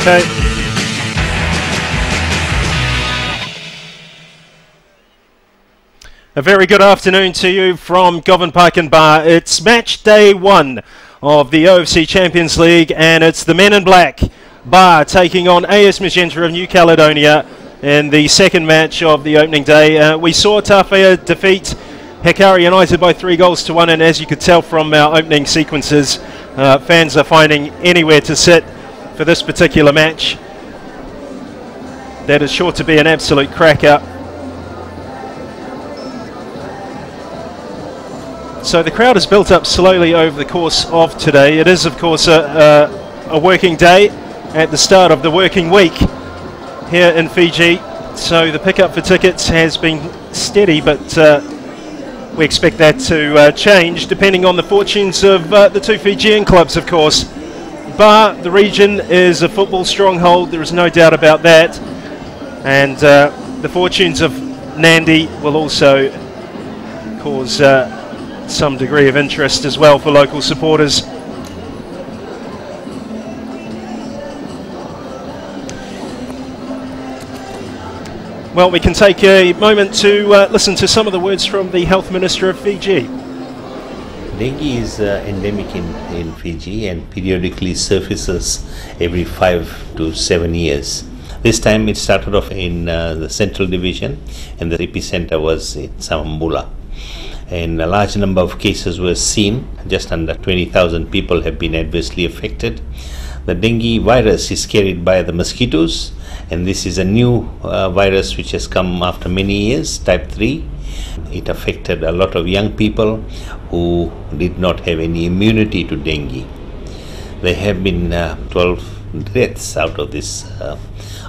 Okay. A very good afternoon to you from Govan Park and Bar. It's match day 1 of the OFC Champions League, and it's the men in black, Bar, taking on AS Magenta of New Caledonia in the second match of the opening day. We saw Tawhia defeat Hikari United by 3-1, and as you could tell from our opening sequences, fans are finding anywhere to sit for this particular match. That is sure to be an absolute cracker. So the crowd has built up slowly over the course of today. It is, of course, a working day at the start of the working week here in Fiji. So the pickup for tickets has been steady, but we expect that to change depending on the fortunes of the two Fijian clubs, of course. Bar, the region, is a football stronghold, there is no doubt about that. And the fortunes of Nandi will also cause some degree of interest as well for local supporters. Well, we can take a moment to listen to some of the words from the Health Minister of Fiji. Dengue is endemic in Fiji and periodically surfaces every 5 to 7 years. This time it started off in the Central Division, and the epicenter was in Samambula. And a large number of cases were seen. Just under 20,000 people have been adversely affected. The dengue virus is carried by the mosquitoes, and this is a new virus which has come after many years, type 3. It affected a lot of young people who did not have any immunity to dengue. There have been 12 deaths out of this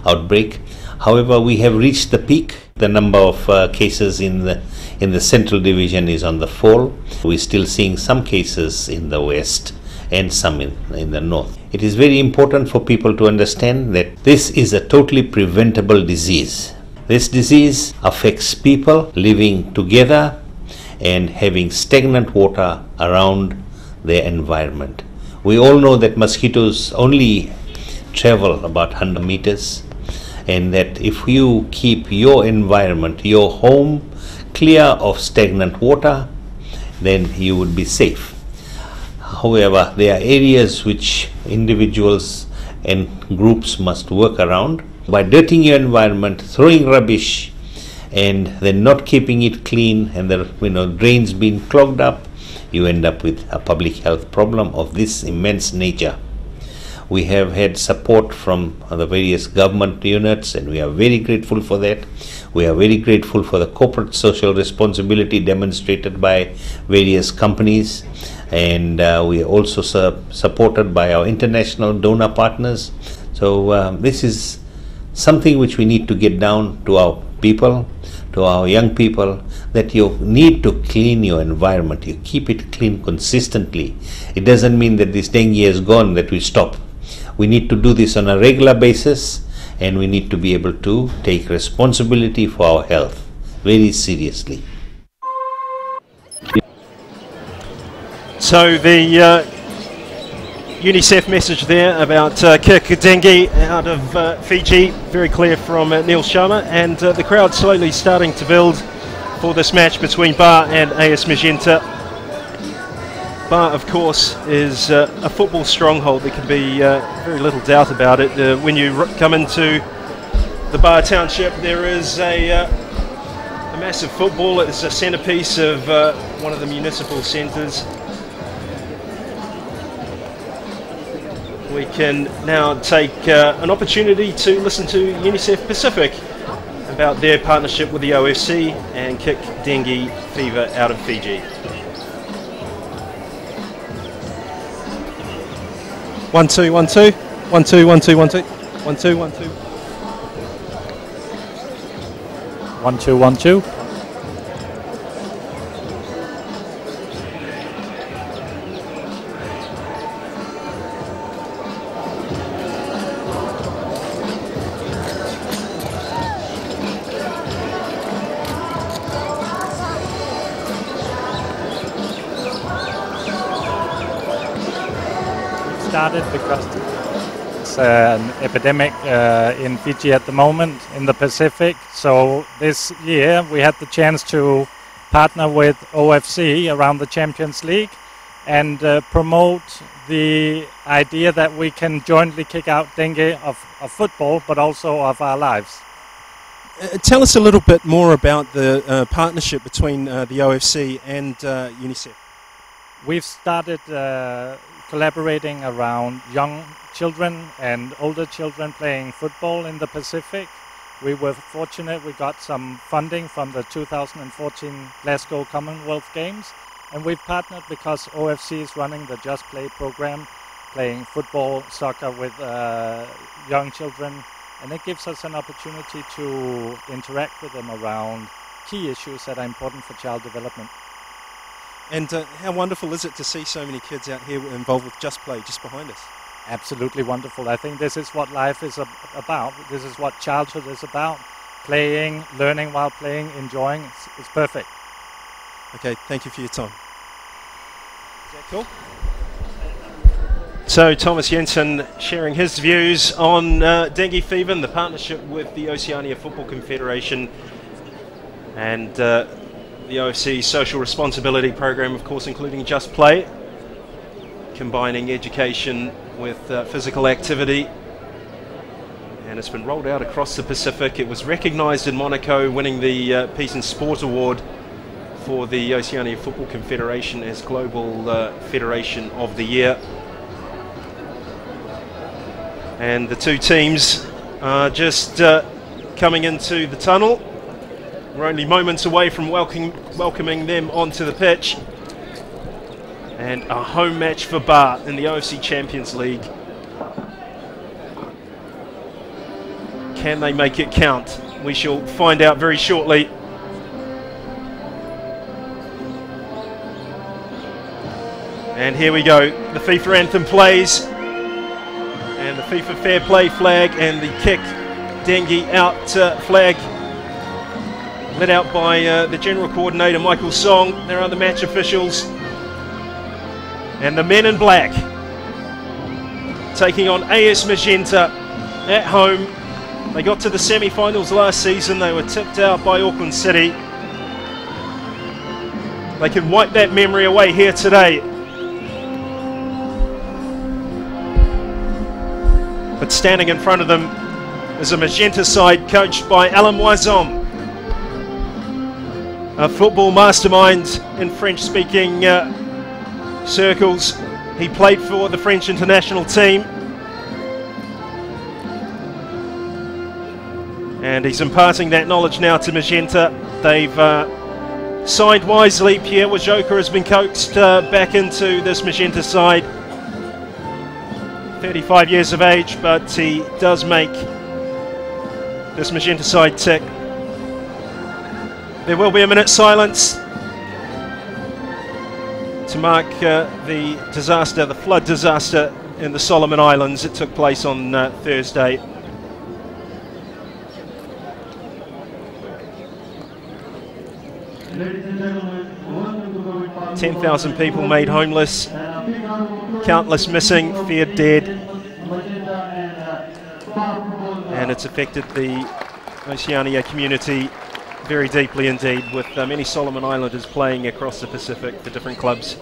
outbreak. However, we have reached the peak. The number of cases in the Central Division is on the fall. We're still seeing some cases in the west and some in the north. It is very important for people to understand that this is a totally preventable disease. This disease affects people living together and having stagnant water around their environment. We all know that mosquitoes only travel about 100 meters, and that if you keep your environment, your home, clear of stagnant water, then you would be safe. However, there are areas which individuals and groups must work around. By dirtying your environment, throwing rubbish, and then not keeping it clean, and the drains being clogged up, you end up with a public health problem of this immense nature. We have had support from the various government units, and we are very grateful for that. We are very grateful for the corporate social responsibility demonstrated by various companies, and we are also supported by our international donor partners. So this is something which we need to get down to our people, to our young people, that you need to clean your environment. You keep it clean consistently. It doesn't mean that this dengue is gone, that we stop. We need to do this on a regular basis, and we need to be able to take responsibility for our health very seriously. So the UNICEF message there about kick dengue out of Fiji, very clear from Neil Sharma, and the crowd slowly starting to build for this match between Bar and AS Magenta. Bar, of course, is a football stronghold. There can be very little doubt about it. When you come into the Bar township, there is a massive football. It's a centrepiece of one of the municipal centres. We can now take an opportunity to listen to UNICEF Pacific about their partnership with the OFC and kick dengue fever out of Fiji. 1 2 1 2 1 2 1 2 1 2 1 2 1 2 1 2 1 2. Started because is an epidemic in Fiji at the moment in the Pacific. So this year we had the chance to partner with OFC around the Champions League and promote the idea that we can jointly kick out dengue of football, but also of our lives. Tell us a little bit more about the partnership between the OFC and UNICEF. We've started collaborating around young children and older children playing football in the Pacific. We were fortunate we got some funding from the 2014 Glasgow Commonwealth Games, and we've partnered because OFC is running the Just Play program, playing football, soccer with young children, and it gives us an opportunity to interact with them around key issues that are important for child development. And how wonderful is it to see so many kids out here involved with Just Play just behind us? Absolutely wonderful. I think this is what life is about. This is what childhood is about. Playing, learning while playing, enjoying. It's perfect. Okay, thank you for your time. Is that cool? So Thomas Jensen sharing his views on dengue fever and the partnership with the Oceania Football Confederation and the OFC social responsibility program, of course, including Just Play, combining education with physical activity, and it's been rolled out across the Pacific. It was recognised in Monaco, winning the Peace and Sport Award for the Oceania Football Confederation as Global Federation of the Year. And the two teams are just coming into the tunnel. We're only moments away from welcoming them onto the pitch. And a home match for Bar in the OFC Champions League. Can they make it count? We shall find out very shortly. And here we go. The FIFA anthem plays. And the FIFA Fair Play flag and the kick dengue out flag lit out by the General Coordinator Michael Song. There are the match officials. And the men in black taking on AS Magenta at home. They got to the semi-finals last season. They were tipped out by Auckland City. They can wipe that memory away here today. But standing in front of them is a Magenta side coached by Alain Moison, a football mastermind in French-speaking circles. He played for the French international team, and he's imparting that knowledge now to Magenta. They've signed wisely. Pierre Wajoka has been coaxed back into this Magenta side. 35 years of age, but he does make this Magenta side tick. There will be a minute's silence to mark the disaster, the flood disaster in the Solomon Islands. It took place on Thursday. Ladies and gentlemen, welcome to the 10,000 people made homeless, countless missing, feared dead, and it's affected the Oceania community very deeply indeed, with many Solomon Islanders playing across the Pacific for different clubs.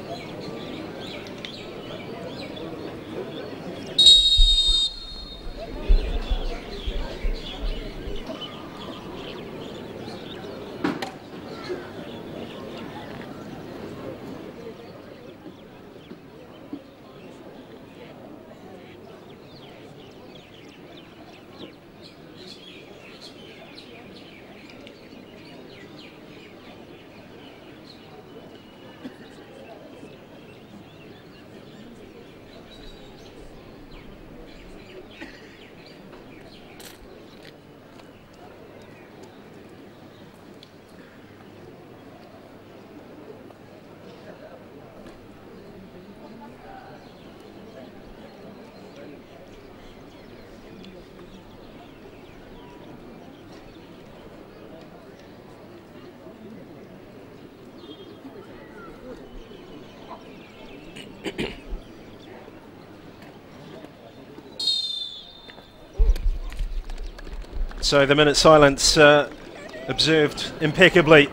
So the minute silence observed impeccably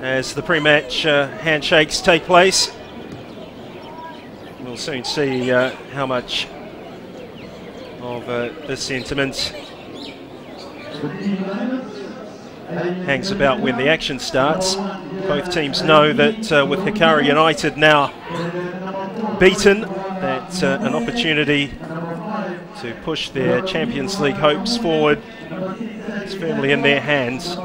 as the pre-match handshakes take place. We'll soon see how much of this sentiment hangs about when the action starts. Both teams know that with Hikari United now beaten, that an opportunity to push their Champions League hopes forward is firmly in their hands.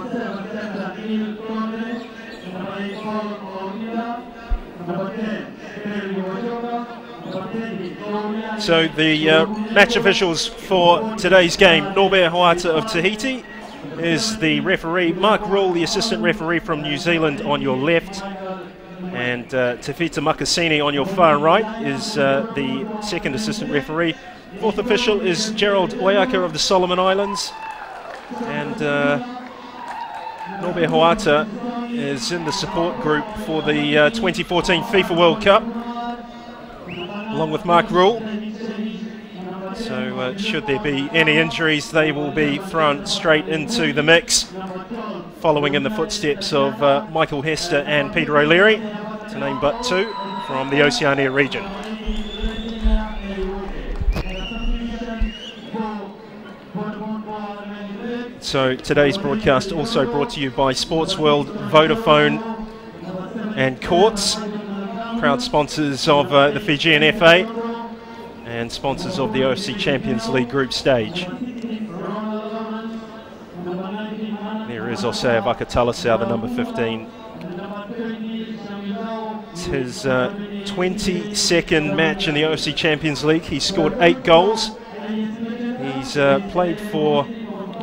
So the match officials for today's game: Norbert Hoata of Tahiti is the referee, Mark Rule, the assistant referee from New Zealand, on your left, and Tefita Makasini on your far right is the second assistant referee. Fourth official is Gerald Oyaka of the Solomon Islands, and Norbert Hoata is in the support group for the 2014 FIFA World Cup, along with Mark Rule. So should there be any injuries, they will be thrown straight into the mix, following in the footsteps of Michael Hester and Peter O'Leary, to name but two from the Oceania region. So today's broadcast also brought to you by Sports World, Vodafone and Courts, proud sponsors of the Fijian FA and sponsors of the OFC Champions League group stage. There is Osea Vakatalasau, the number 15. It's his 22nd match in the OFC Champions League. He's scored 8 goals. He's played for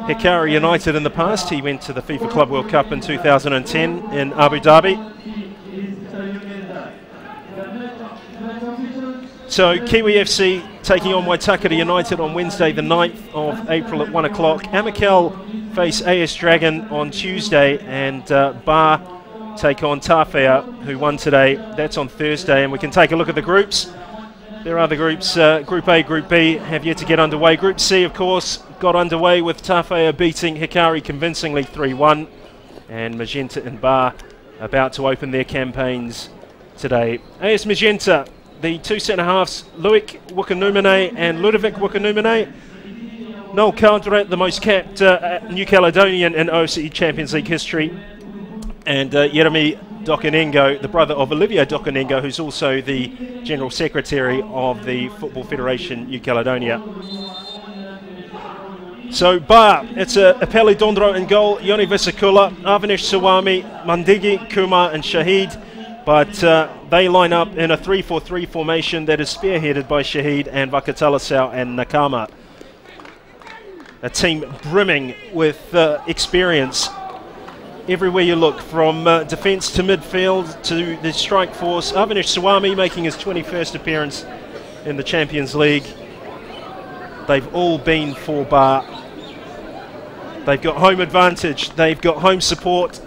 Hikari United in the past. He went to the FIFA Club World Cup in 2010 in Abu Dhabi. So Kiwi FC taking on Waitakere United on Wednesday the 9th of April at 1 o'clock. Amakel face AS Dragon on Tuesday, and Bar take on Tawhea, who won today. That's on Thursday, and we can take a look at the groups. There are the groups. Group A, Group B have yet to get underway. Group C, of course, got underway with Tawhea beating Hikari convincingly 3-1, and Magenta and Bar about to open their campaigns today. AS Magenta, the two centre-halves, Loic Wukanumene and Ludovic Wukanumene. Noel Caldera, the most capped New Caledonian in OFC Champions League history, and Jeremy Dokanengo, the brother of Olivia Dokanengo, who's also the General Secretary of the Football Federation New Caledonia. So Bar, it's Apeli Dondro in goal, Yoni Visakula, Avanish Sawami, Mandigi, Kumar and Shahid. But they line up in a 3-4-3 formation that is spearheaded by Shahid and Vakatalasau and Nakama. A team brimming with experience everywhere you look, from defence to midfield to the strike force. Avanish Sawami making his 21st appearance in the Champions League. They've all been for Bar. They've got home advantage. They've got home support.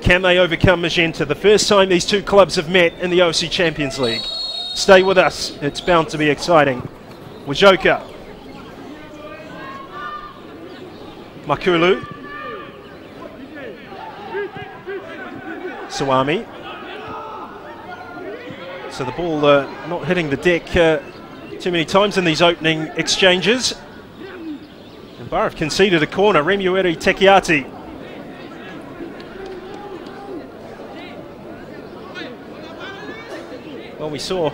Can they overcome Magenta? The first time these two clubs have met in the OFC Champions League. Stay with us. It's bound to be exciting. Wajoka. Makulu. Sawami. So the ball not hitting the deck too many times in these opening exchanges. And Bar have conceded a corner. Remueri Tekiati. Well, we saw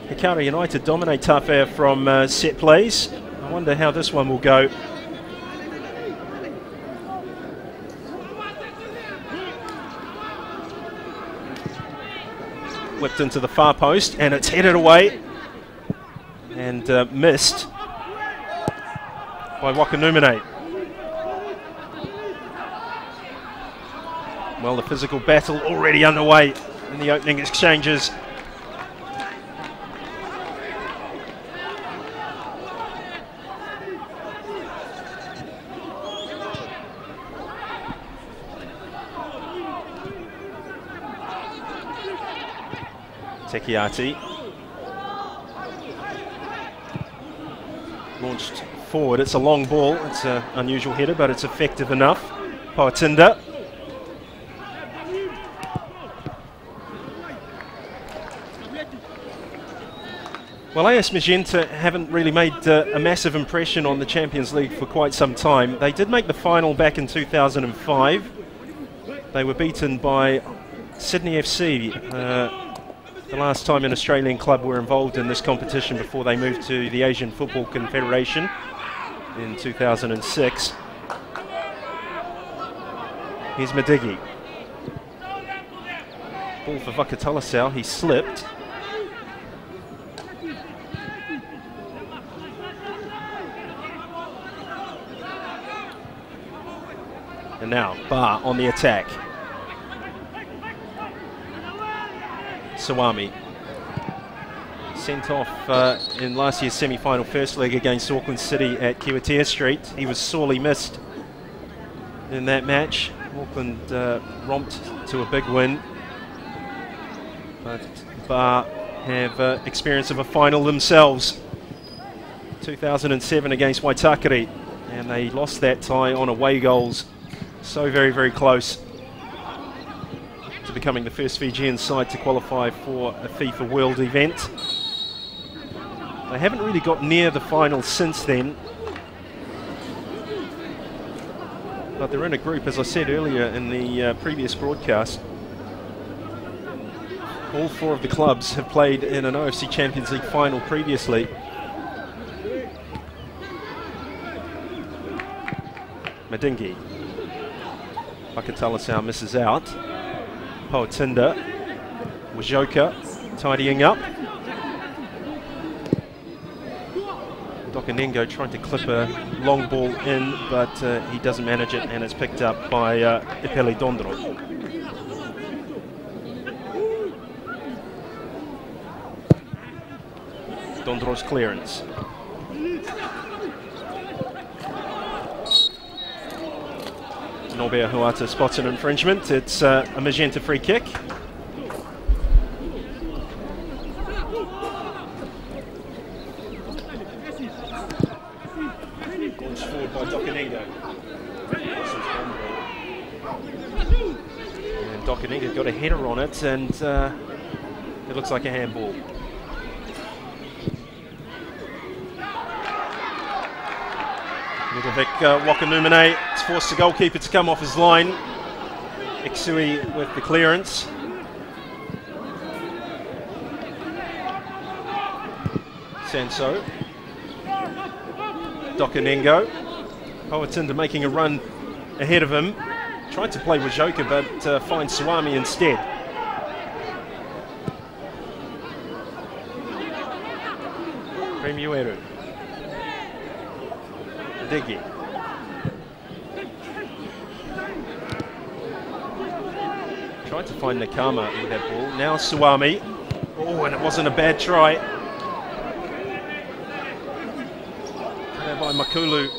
Hikari United dominate Tawhea from set plays. I wonder how this one will go. Whipped into the far post, and it's headed away and missed by Wakanumene. Well, the physical battle already underway in the opening exchanges. Tekiati. launched forward. It's a long ball. It's an unusual header, but it's effective enough. Poatinda. Well, AS Magenta haven't really made a massive impression on the Champions League for quite some time. They did make the final back in 2005. They were beaten by Sydney FC, the last time an Australian club were involved in this competition before they moved to the Asian Football Confederation in 2006. Here's Madigi. Ball for Vakatalasau, he slipped. And now, Bar on the attack. Sawami. Sent off in last year's semi-final first leg against Auckland City at Kiwitea Street. He was sorely missed in that match. Auckland romped to a big win. But Bar have experience of a final themselves. 2007 against Waitakere. And they lost that tie on away goals. So very, very close to becoming the first Fijian side to qualify for a FIFA World event. They haven't really got near the final since then. But they're in a group, as I said earlier in the previous broadcast. All four of the clubs have played in an OFC Champions League final previously. Madingi. Vakatalasau misses out. Poatinda. Wajoka tidying up. Dokanengo trying to clip a long ball in, but he doesn't manage it, and it's picked up by Ipeli Dondro. Dondro's clearance. Nobea Huata spots an infringement. It's a Magenta free kick. Launched forward by Dokanengo. And Dokanengo got a header on it, and it looks like a handball. Ludovic Wakanumene is forced the goalkeeper to come off his line. Iksui with the clearance. Sanso. Dokanengo. Poatinda making a run ahead of him. Tried to play Wajoka, but finds Suwami instead. Premiueru. Diggy. Tried to find Nakama with that ball. Now Suwami. Oh, and it wasn't a bad try. There by Makulu.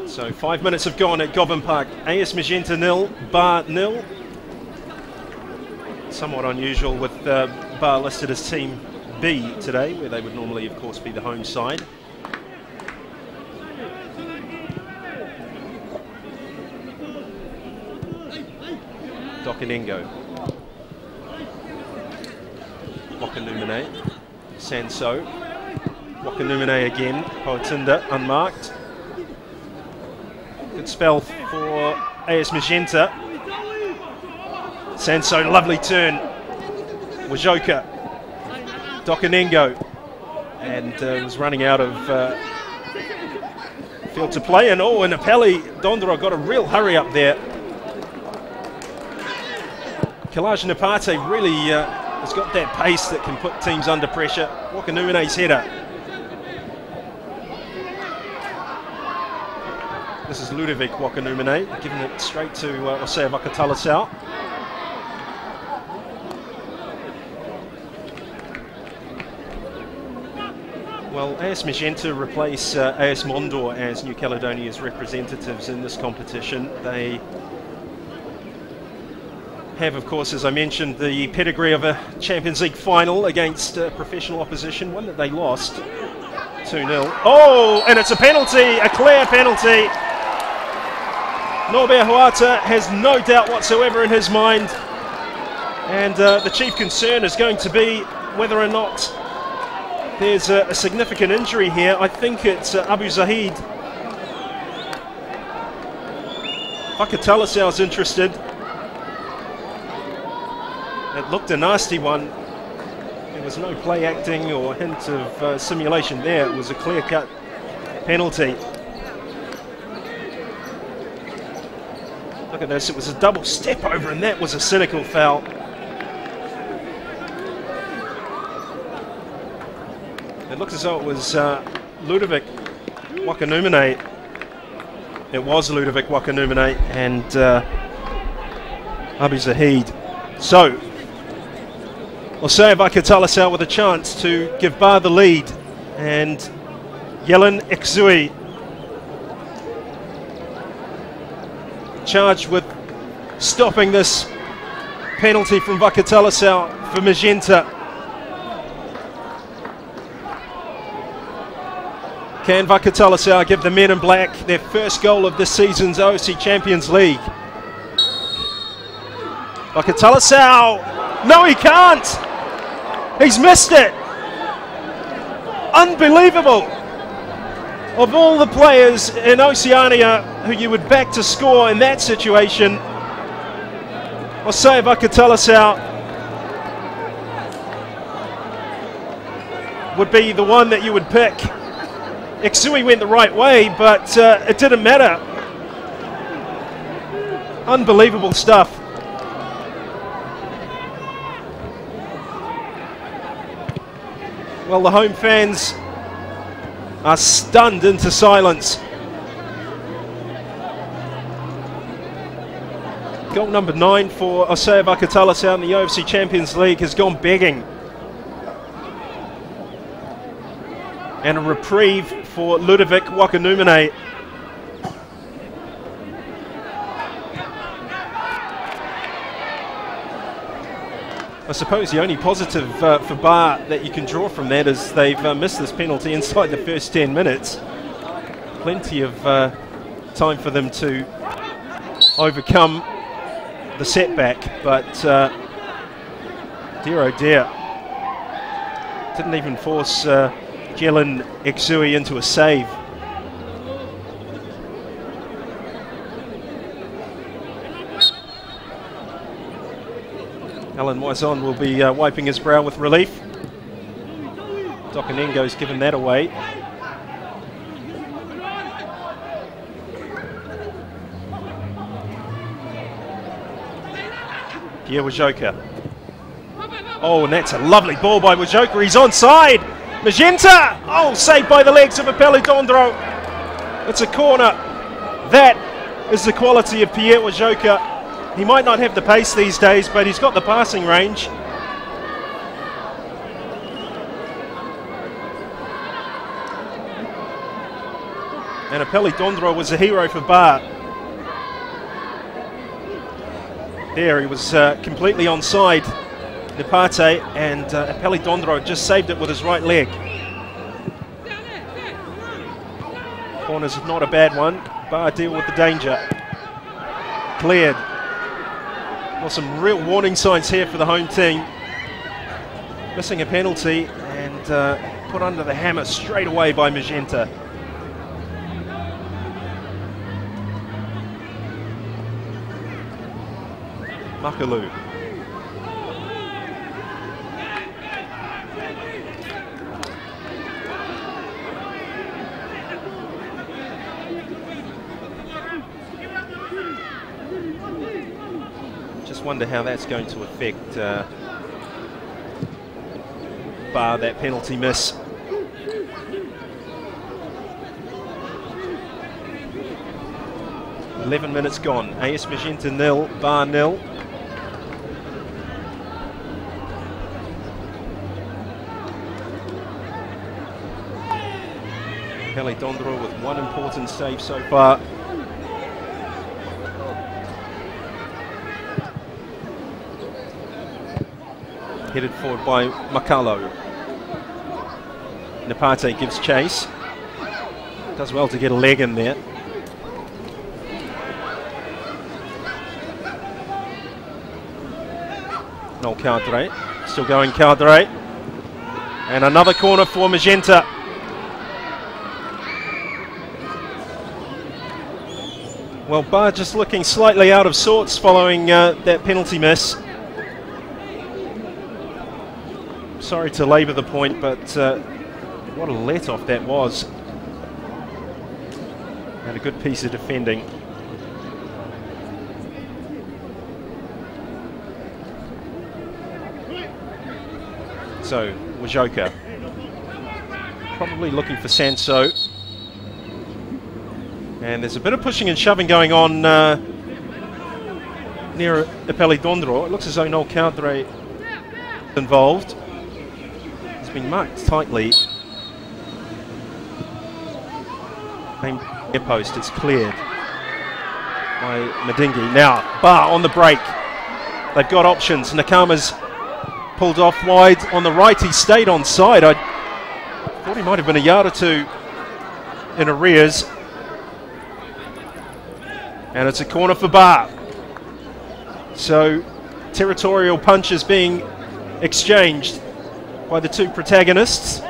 So 5 minutes have gone at Govan Park. AS Magenta 0, Bar 0. Somewhat unusual with Bar listed as Team B today, where they would normally, of course, be the home side. Dokanengo. Wakanumene. Sanso. Wakanumene again. Poatinda unmarked. Good spell for AS Magenta. Sanso, lovely turn. Wajoka. Dokanengo, and was running out of field to play, and and Ipeli Dondro got a real hurry up there. Kalaj Napate really has got that pace that can put teams under pressure. Wakanumene's header. This is Ludovic Wakanumene, giving it straight to Osea Vakatalasau. Well, AS Magenta replace AS Mondor as New Caledonia's representatives in this competition. They have, of course, as I mentioned, the pedigree of a Champions League final against professional opposition, one that they lost 2-0. Oh, and it's a penalty, a clear penalty. Norbert Huata has no doubt whatsoever in his mind, and the chief concern is going to be whether or not there's a significant injury here. I think it's Abu Zahid. Vakatalasau's interested. It looked a nasty one. There was no play acting or hint of simulation there. It was a clear-cut penalty. Look at this, it was a double step over, and that was a cynical foul. It looks as though it was Ludovic Wakanumene. It was Ludovic Wakanumene and Abu Zahid. So, Osea Vakatalasau with a chance to give Bar the lead, and Yelen Eksui charged with stopping this penalty from Vakatalasau for Magenta. Can Vakatalasau give the men in black their first goal of this season's OFC Champions League? Vakatalasau! No, he can't! He's missed it! Unbelievable! Of all the players in Oceania who you would back to score in that situation, Osea Vakatalasau would be the one that you would pick. Eksui went the right way, but it didn't matter. Unbelievable stuff. Well, the home fans are stunned into silence. Goal number 9 for Osea Vakatalasau in the OFC Champions League has gone begging. And a reprieve for Ludovic Wakanumene. I suppose the only positive for Bar that you can draw from that is they've missed this penalty inside the first 10 minutes. Plenty of time for them to overcome the setback, but dear oh dear, didn't even force Yelen Eksui into a save. Alan Moison will be wiping his brow with relief. Dokanengo's given that away. Pierre Wajoka. Oh, and that's a lovely ball by Wajoka. He's onside. Magenta! Oh, saved by the legs of Apelli Dondro. It's a corner. That is the quality of Pierre Wajoka. He might not have the pace these days, but he's got the passing range. And Apelli Dondro was a hero for Bar. There, he was completely onside Nepate, and Apelli Dondro just saved it with his right leg. Corner's not a bad one. Bar deal with the danger. Cleared. Well, some real warning signs here for the home team. Missing a penalty and put under the hammer straight away by Magenta. Makalu. Wonder how that's going to affect Bar, that penalty miss. "11 minutes gone. AS Magenta 0, Bar 0. Apelli Dondro with one important save so far. Headed forward by Makalo. Napate gives chase. Does well to get a leg in there. No Caldre. Still going Caldre. And another corner for Magenta. Well, Bar just looking slightly out of sorts following that penalty miss. Sorry to labour the point, but what a let-off that was. And a good piece of defending. So, Wajoka. Probably looking for Sanso. And there's a bit of pushing and shoving going on near Ipelidondro. It looks as though Noel Caldre involved. He's been marked tightly. Air post, it's cleared by Madingi. Now, Bar on the break. They've got options. Nakama's pulled off wide on the right. He stayed on side. I thought he might have been a yard or two in arrears. And it's a corner for Bar. So, territorial punches being exchanged by the two protagonists.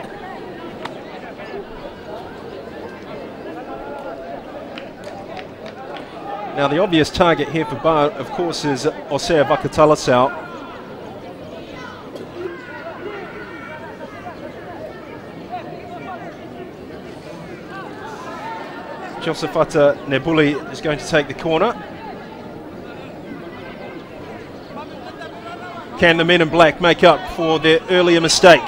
Now, the obvious target here for Bar, of course, is Osea Vakatalasau. Josefata Nebuli is going to take the corner. Can the men in black make up for their earlier mistake?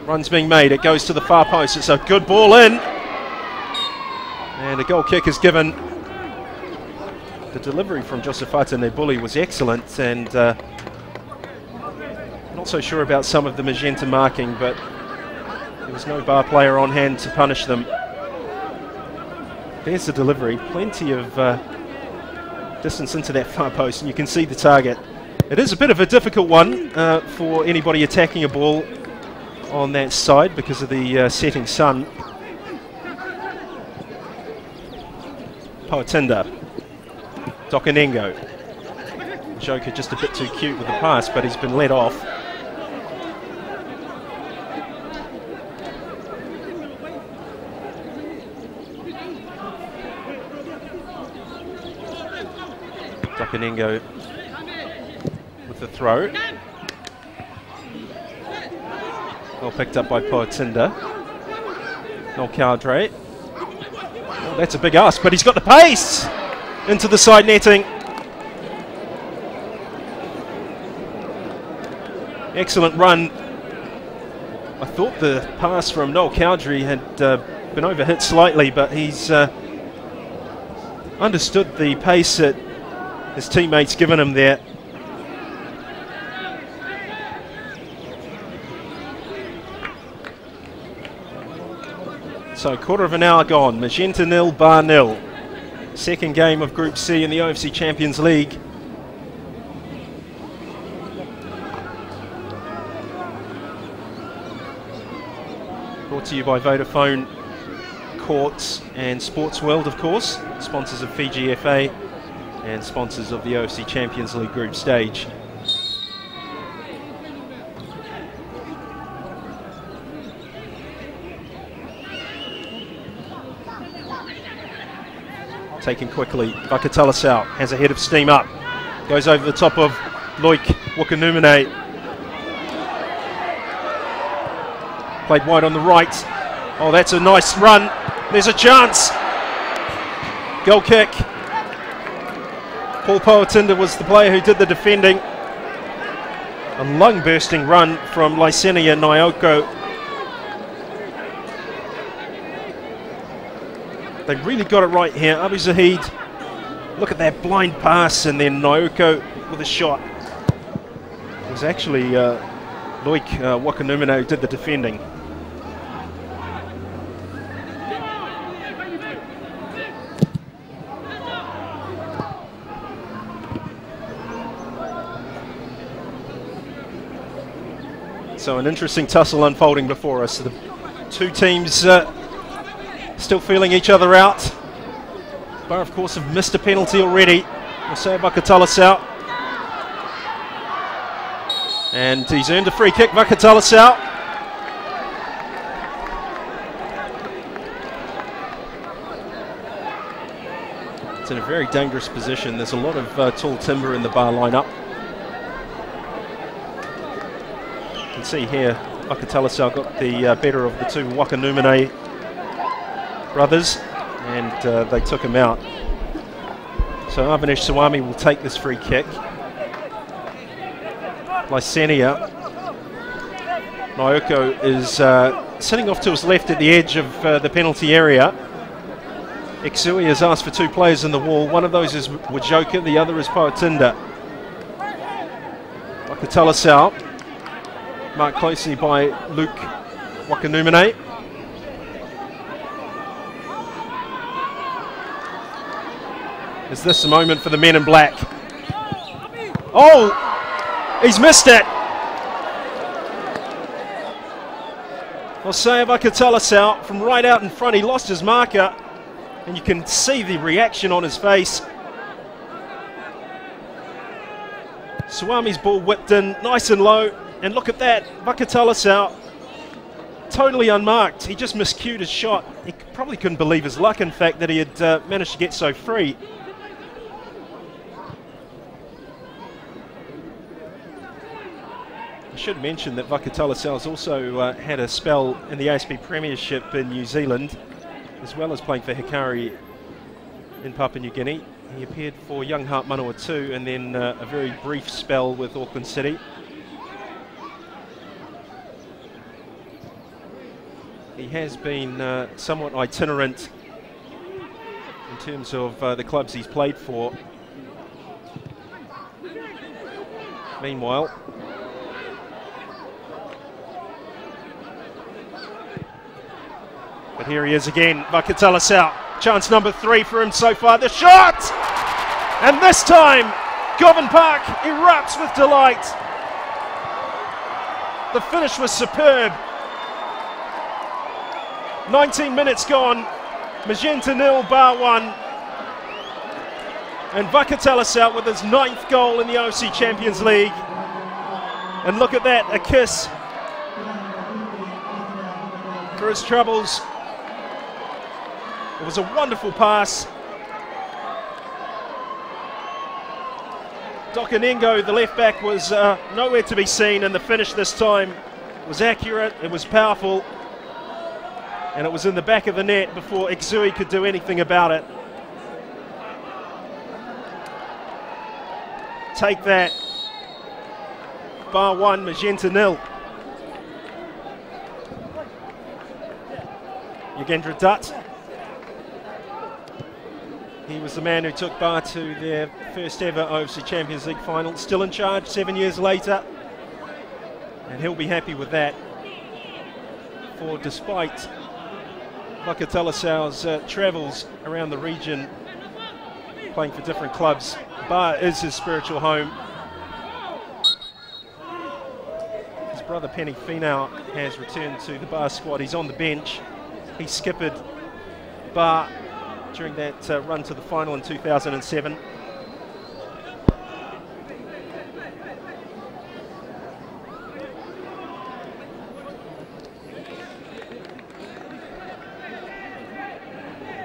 Run's being made, it goes to the far post, it's a good ball in. And a goal kick is given. The delivery from Josefata Nebuli was excellent, and not so sure about some of the Magenta marking, but there was no Bar player on hand to punish them. There's the delivery, plenty of distance into that far post, and you can see the target. It is a bit of a difficult one for anybody attacking a ball on that side because of the setting sun. Poatinda, Dokanengo. Joker just a bit too cute with the pass, but he's been let off. Dokanengo with the throw. Well picked up by Poatinda. No Caldre. Oh, that's a big ask, but he's got the pace into the side netting. Excellent run. I thought the pass from Noel Caldre had been overhit slightly, but he's understood the pace that his teammates given him there. So, quarter of an hour gone. Magenta 0, Bar 0. Second game of Group C in the OFC Champions League. Brought to you by Vodafone, Courts and Sports World, of course. Sponsors of Fiji FA and sponsors of the OFC Champions League group stage. Taken quickly, Vakatalasau has a head of steam up. Goes over the top of Loic Wakanumene. Played wide on the right. Oh, that's a nice run. There's a chance. Goal kick. Paul Poatinda was the player who did the defending. A lung-bursting run from Lysenia Nyoko. They really got it right here. Abu Zahid, look at that blind pass, and then Nyoko with a shot. It was actually Loic Wakanumene who did the defending. So an interesting tussle unfolding before us. The two teams still feeling each other out. Bar, of course, have missed a penalty already. Osea Vakatalasau. And he's earned a free kick, Vakatalasau. It's in a very dangerous position. There's a lot of tall timber in the bar lineup. You can see here, Vakatalasau got the better of the two Wakanumene brothers, and they took him out. So Avanesh Suwami will take this free kick. Lysenia Naoko is sitting off to his left at the edge of the penalty area. Exui has asked for two players in the wall. One of those is Wajoka, the other is Poatinda. Vakatalasau, marked closely by Luke Wakanumene. Is this a moment for the men in black? Oh! He's missed it! Osea Vakatalasau from right out in front. He lost his marker, and you can see the reaction on his face. Suwami's ball whipped in nice and low, and look at that, Vakatalasau totally unmarked. He just miscued his shot. He probably couldn't believe his luck, in fact, that he had managed to get so free. I should mention that Vakatalasau has also had a spell in the ASB Premiership in New Zealand, as well as playing for Hikari in Papua New Guinea. He appeared for Young Heart Manawatu and then a very brief spell with Auckland City. He has been somewhat itinerant in terms of the clubs he's played for. Meanwhile, but here he is again, Vakatalasau. Chance number 3 for him so far. The shot! And this time, Govan Park erupts with delight. The finish was superb. 19 minutes gone. Magenta 0, Bar 1. And Vakatalasau with his 9th goal in the OFC Champions League. And look at that, a kiss for his troubles. It was a wonderful pass. Dokanengo, the left back, was nowhere to be seen, and the finish this time was accurate, it was powerful, and it was in the back of the net before Exui could do anything about it. Take that. Bar 1, Magenta 0. Yugendra Dutt. He was the man who took Bar to their first ever OFC Champions League final. Still in charge 7 years later. And he'll be happy with that. For despite Vakatalasau's travels around the region, playing for different clubs, Bar is his spiritual home. His brother Penny Finau has returned to the Bar squad. He's on the bench. He skippered Bar during that run to the final in 2007.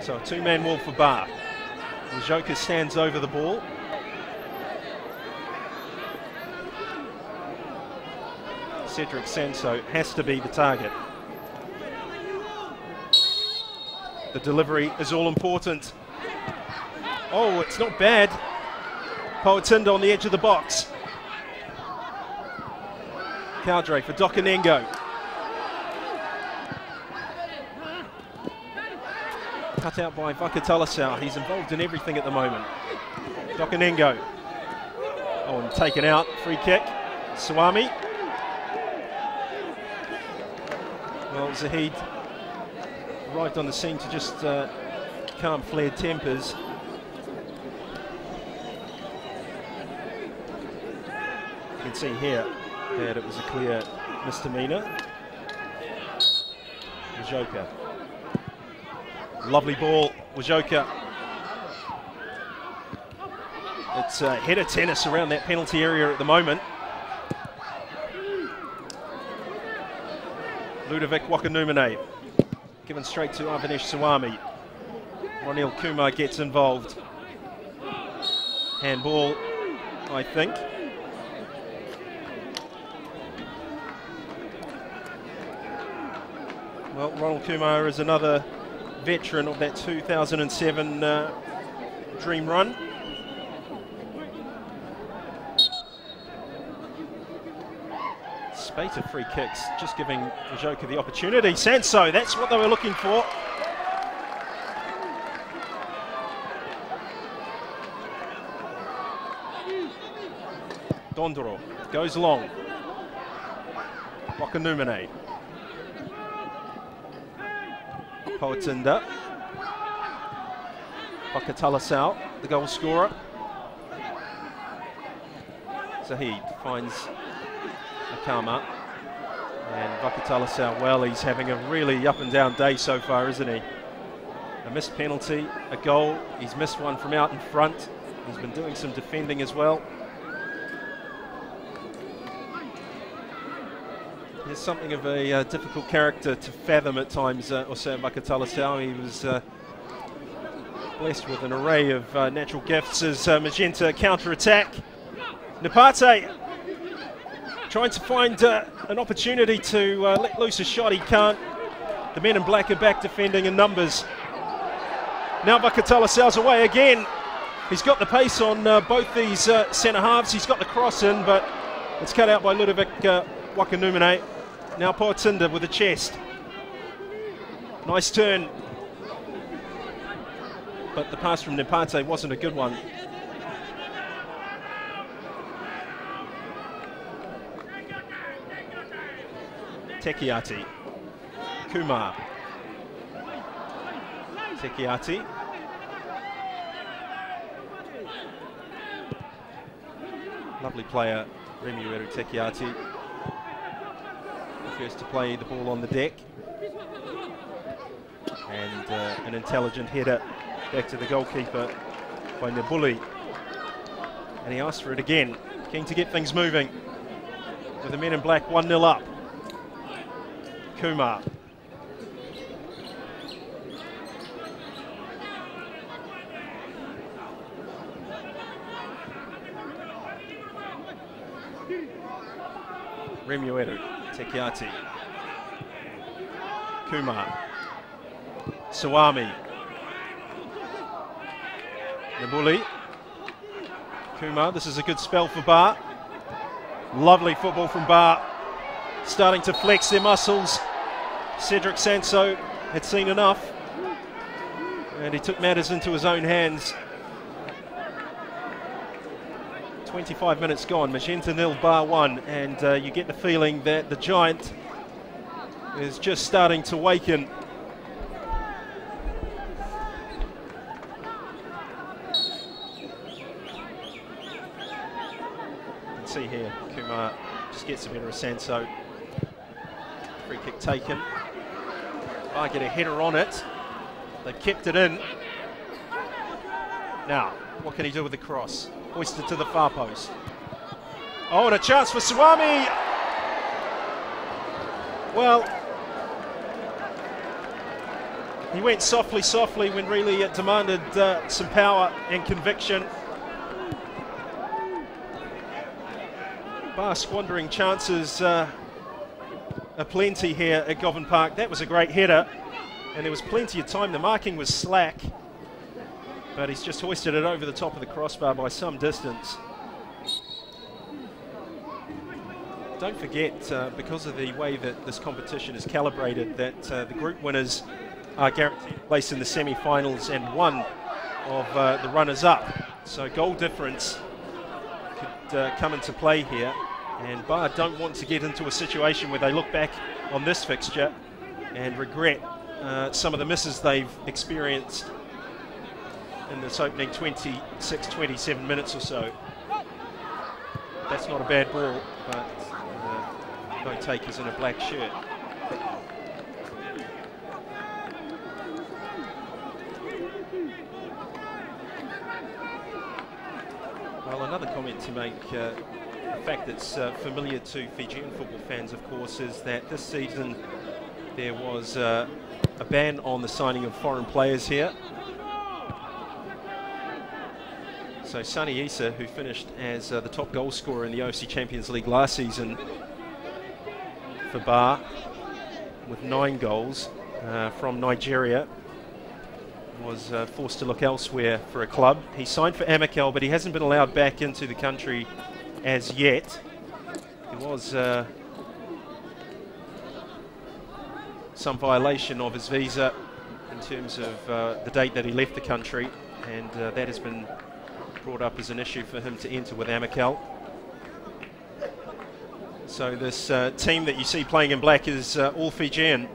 So a two-man wall for Bar. The Joker stands over the ball. Cedric Sanso has to be the target. The delivery is all important. Oh, it's not bad. Poatinda on the edge of the box. Caldre for Dokanengo. Cut out by Vakatalasau. He's involved in everything at the moment. Dokanengo. Oh, and taken out. Free kick. Suwami. Well, Zahid arrived on the scene to just calm flared tempers. You can see here that it was a clear misdemeanor. Wajoka. Lovely ball, Wajoka. It's header tennis around that penalty area at the moment. Ludovic Wakanumene given straight to Avanesh Suwami. Ronil Kumar gets involved. Handball, I think. Well, Ronil Kumar is another veteran of that 2007 Dream Run. Spate of free kicks, just giving Wajoka the opportunity. Sanso, that's what they were looking for. Dondoro goes long. Wakanumene. Poatinda. Vakatalasau, the goal scorer. Zahid finds Akama. And Vakatalasau, well, he's having a really up and down day so far, isn't he? A missed penalty, a goal. He's missed one from out in front. He's been doing some defending as well. He's something of a difficult character to fathom at times, Osam Vakatalasau. He was blessed with an array of natural gifts as Magenta counter-attack. Nepate trying to find an opportunity to let loose a shot. He can't. The men in black are back defending in numbers. Now Vakatalasau's away again. He's got the pace on both these centre halves. He's got the cross in, but it's cut out by Ludovic Wakanumene. Now Poatinda with the chest. Nice turn. But the pass from Nepate wasn't a good one. Tekiati. Kumar. Tekiati. Lovely player, Remueru Tekiati. First to play the ball on the deck. And an intelligent header back to the goalkeeper by Nabuli. And he asked for it again. Keen to get things moving. With the men in black 1-0 up. Kumar. Remueru Tekiati. Kumar. Suwami. Nabuli. Kumar, this is a good spell for Bar. Lovely football from Bar. Starting to flex their muscles. Cedric Sanso had seen enough. And he took matters into his own hands. 25 minutes gone, Magenta 0, Bar 1, and you get the feeling that the Giant is just starting to waken. You can see here, Kumar just gets a better of Sanso. Free kick taken. Bar get a header on it. They've kept it in. Now, what can he do with the cross? Hoisted to the far post. Oh, and a chance for Suwami. Well, he went softly when really it demanded some power and conviction. Bar squandering chances aplenty here at Govan Park. That was a great header, and there was plenty of time. The marking was slack. But he's just hoisted it over the top of the crossbar by some distance. Don't forget, because of the way that this competition is calibrated, that the group winners are guaranteed a place in the semi-finals and one of the runners-up. So goal difference could come into play here. And Bar don't want to get into a situation where they look back on this fixture and regret some of the misses they've experienced in this opening 26, 27 minutes or so. That's not a bad ball, but No takers in a black shirt. Well, another comment to make, a fact that's familiar to Fijian football fans, of course, is that this season there was a ban on the signing of foreign players here. So Sani Issa, who finished as the top goal scorer in the OFC Champions League last season for Bar with 9 goals from Nigeria, was forced to look elsewhere for a club. He signed for Amakel, but he hasn't been allowed back into the country as yet. There was some violation of his visa in terms of the date that he left the country, and that has been brought up as an issue for him to enter with Amakel. So this team that you see playing in black is all Fijian.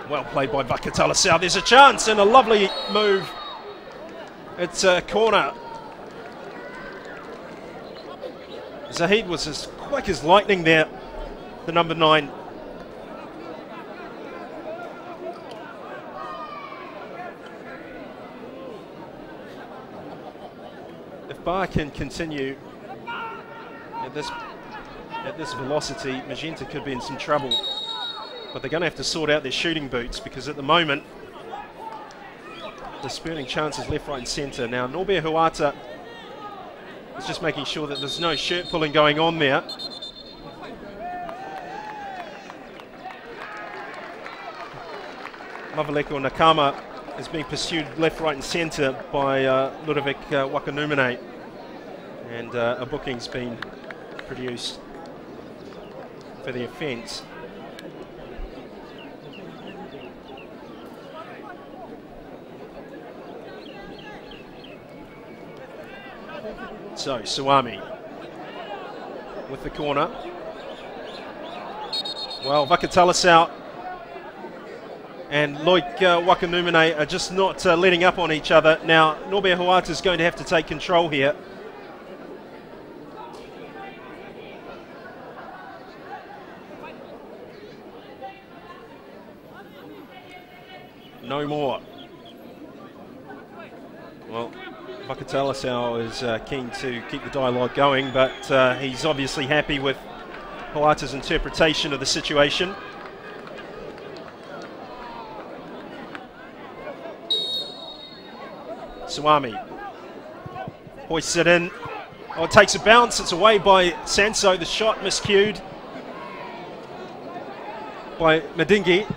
Well played by Vakatalasau. There's a chance and a lovely move. It's a corner. Zahid was as quick as lightning there, the number 9. If Bar can continue at this velocity, Magenta could be in some trouble. But they're going to have to sort out their shooting boots, because at the moment they're spurning chances left, right and centre. Now Norbert Huata is just making sure that there's no shirt pulling going on there. Mavaleko Nakama is being pursued left, right and centre by Ludovic Wakanumene, and a booking's been produced for the offence. So Suami with the corner. Well, Vakatalasau and Loic Wakanumene are just not letting up on each other. Now Norbert Huata is going to have to take control here. No more. Well, Vakatalasau is keen to keep the dialogue going, but he's obviously happy with Huata's interpretation of the situation. Suami hoists it in. Oh, it takes a bounce. It's away by Sanso. The shot miscued by Madingi.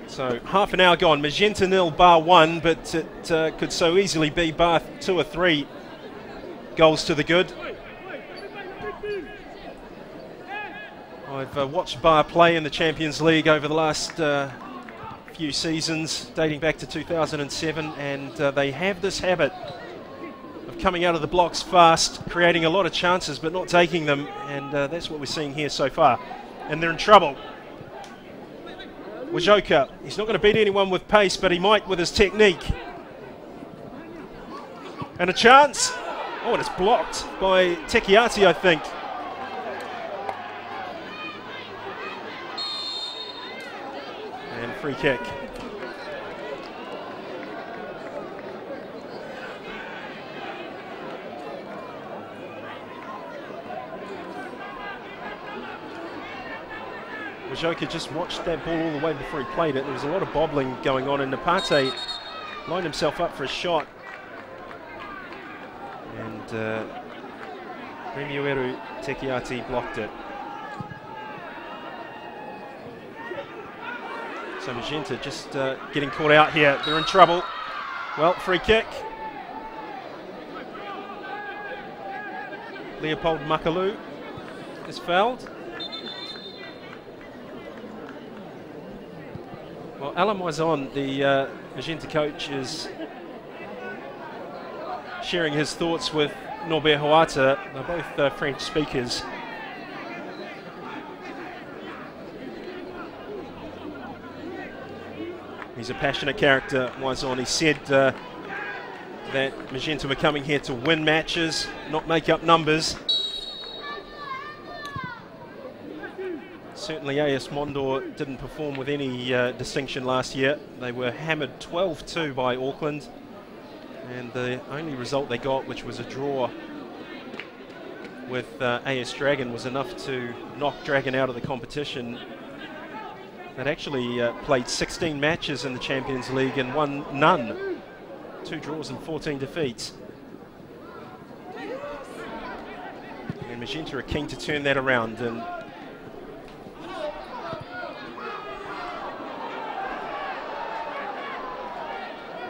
So half an hour gone. Magenta 0, Bar 1, but it could so easily be Bar 2 or 3 goals to the good. I've watched Bar play in the Champions League over the last few seasons, dating back to 2007, and they have this habit of coming out of the blocks fast, creating a lot of chances but not taking them, and that's what we're seeing here so far. And they're in trouble. Wajoka, he's not going to beat anyone with pace, but he might with his technique. And a chance. Oh, and it's blocked by Tekiati, I think. And free kick. Wajoka just watched that ball all the way before he played it. There was a lot of bobbling going on, and Napate lined himself up for a shot. And Remueru Tekiati blocked it. So Magenta just getting caught out here. They're in trouble. Well, free kick. Leopold Makalu is fouled. Well, Alain Moison, the Magenta coach, is sharing his thoughts with Norbert Huata. They're both French speakers. He's a passionate character, Wazon. He said that Magenta were coming here to win matches, not make up numbers. Certainly AS Mondor didn't perform with any distinction last year. They were hammered 12-2 by Auckland, and the only result they got, which was a draw with AS Dragon, was enough to knock Dragon out of the competition. They'd actually played 16 matches in the Champions League and won none. 2 draws and 14 defeats. And Magenta are keen to turn that around and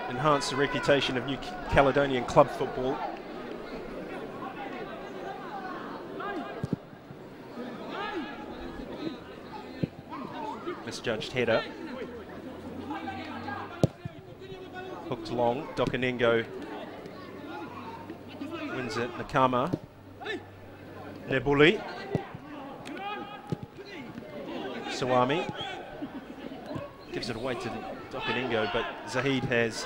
enhance the reputation of New Caledonian club football. Misjudged header. Hooked long. Dokanengo wins it. Nakama. Nebuli. Sawami. Gives it away to Dokanengo, but Zahid has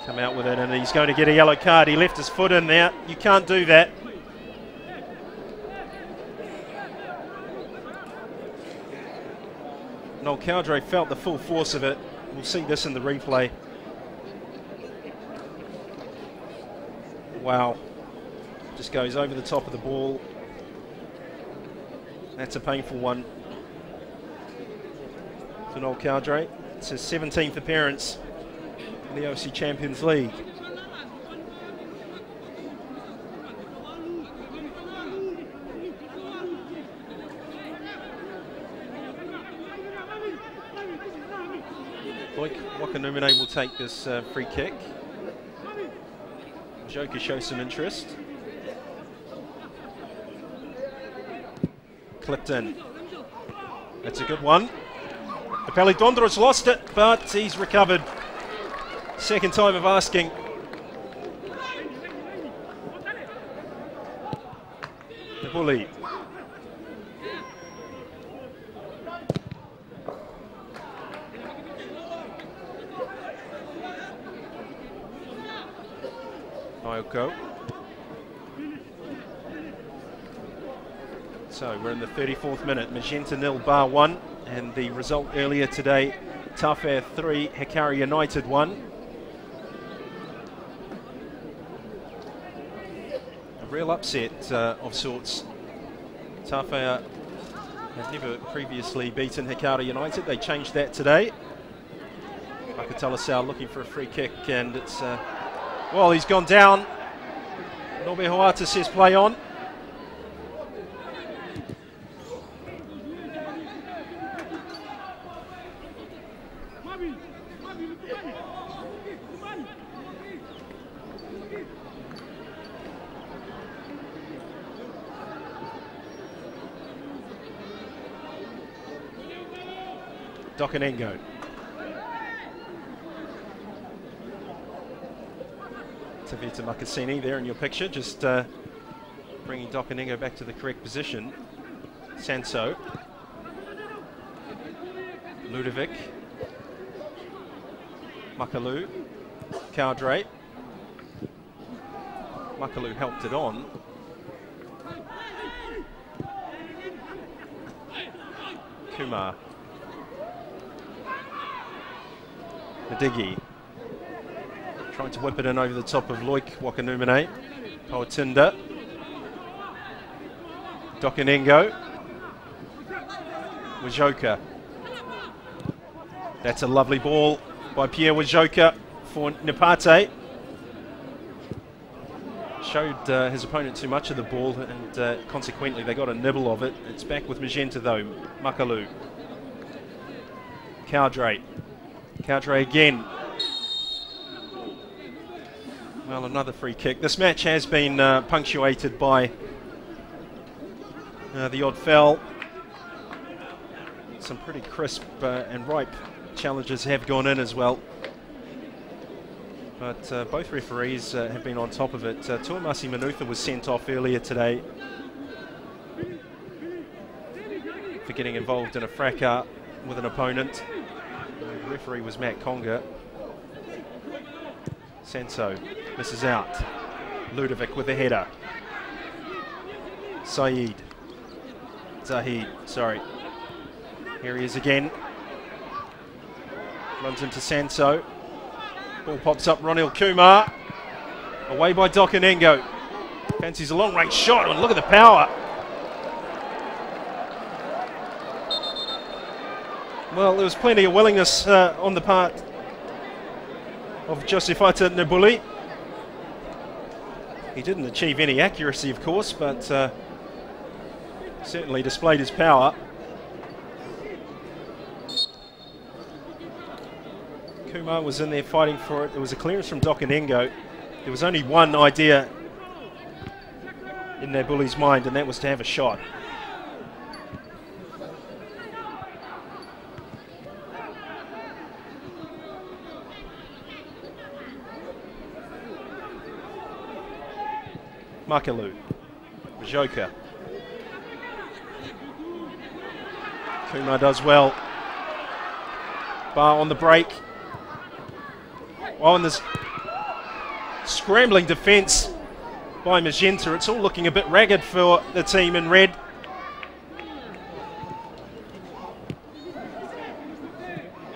come out with it and he's going to get a yellow card. He left his foot in there. You can't do that. Noel Cowdray felt the full force of it. We'll see this in the replay. Wow. Just goes over the top of the ball. That's a painful one for Noel Cowdray. It's his 17th appearance in the OFC Champions League. Wakanumene will take this free kick. Joker shows some interest. Clipped in. That's a good one. Apelli Dondro's lost it, but he's recovered. Second time of asking. The bully. Ioko. So we're in the 34th minute. Magenta 0, Bar 1. And the result earlier today, Tawhaya 3, Hikari United 1. A real upset of sorts. Tawhaya have never previously beaten Hikari United. They changed that today. Makatalasau looking for a free kick, and it's well, he's gone down. Nobe Hoata says play on. Dokanengo. Tavita Makasini there in your picture, just bringing Dokanengo back to the correct position. Sanso. Ludovic. Makalu. Cowdray. Makalu helped it on. Kumar. Nadigi. Trying to whip it in over the top of Loic Wakanumene. Poatinda. Dokanengo. Wajoka. That's a lovely ball by Pierre Wajoka for Nepate. Showed his opponent too much of the ball, and consequently they got a nibble of it. It's back with Magenta though. Makalu. Cowdray. Cowdray again. Well, another free kick. This match has been punctuated by the odd foul. Some pretty crisp and ripe challenges have gone in as well. But both referees have been on top of it. Tuamasi Manutha was sent off earlier today for getting involved in a fracas with an opponent. referee was Matt Conger. Sanso misses out. Ludovic with a header. Zahid, sorry. Here he is again. Runs into Sanso. Ball pops up, Ronil Kumar. Away by Dokanengo. Fancies a long range shot, and look at the power. Well, there was plenty of willingness on the part of Josefata Nabuli. He didn't achieve any accuracy, of course, but certainly displayed his power. Kumar was in there fighting for it. There was a clearance from Dokanengo. There was only one idea in Nabuli's mind, and that was to have a shot. Makalu, Majoka. Kumar does well. Bar on the break. Oh, and there's scrambling defence by Magenta. It's all looking a bit ragged for the team in red.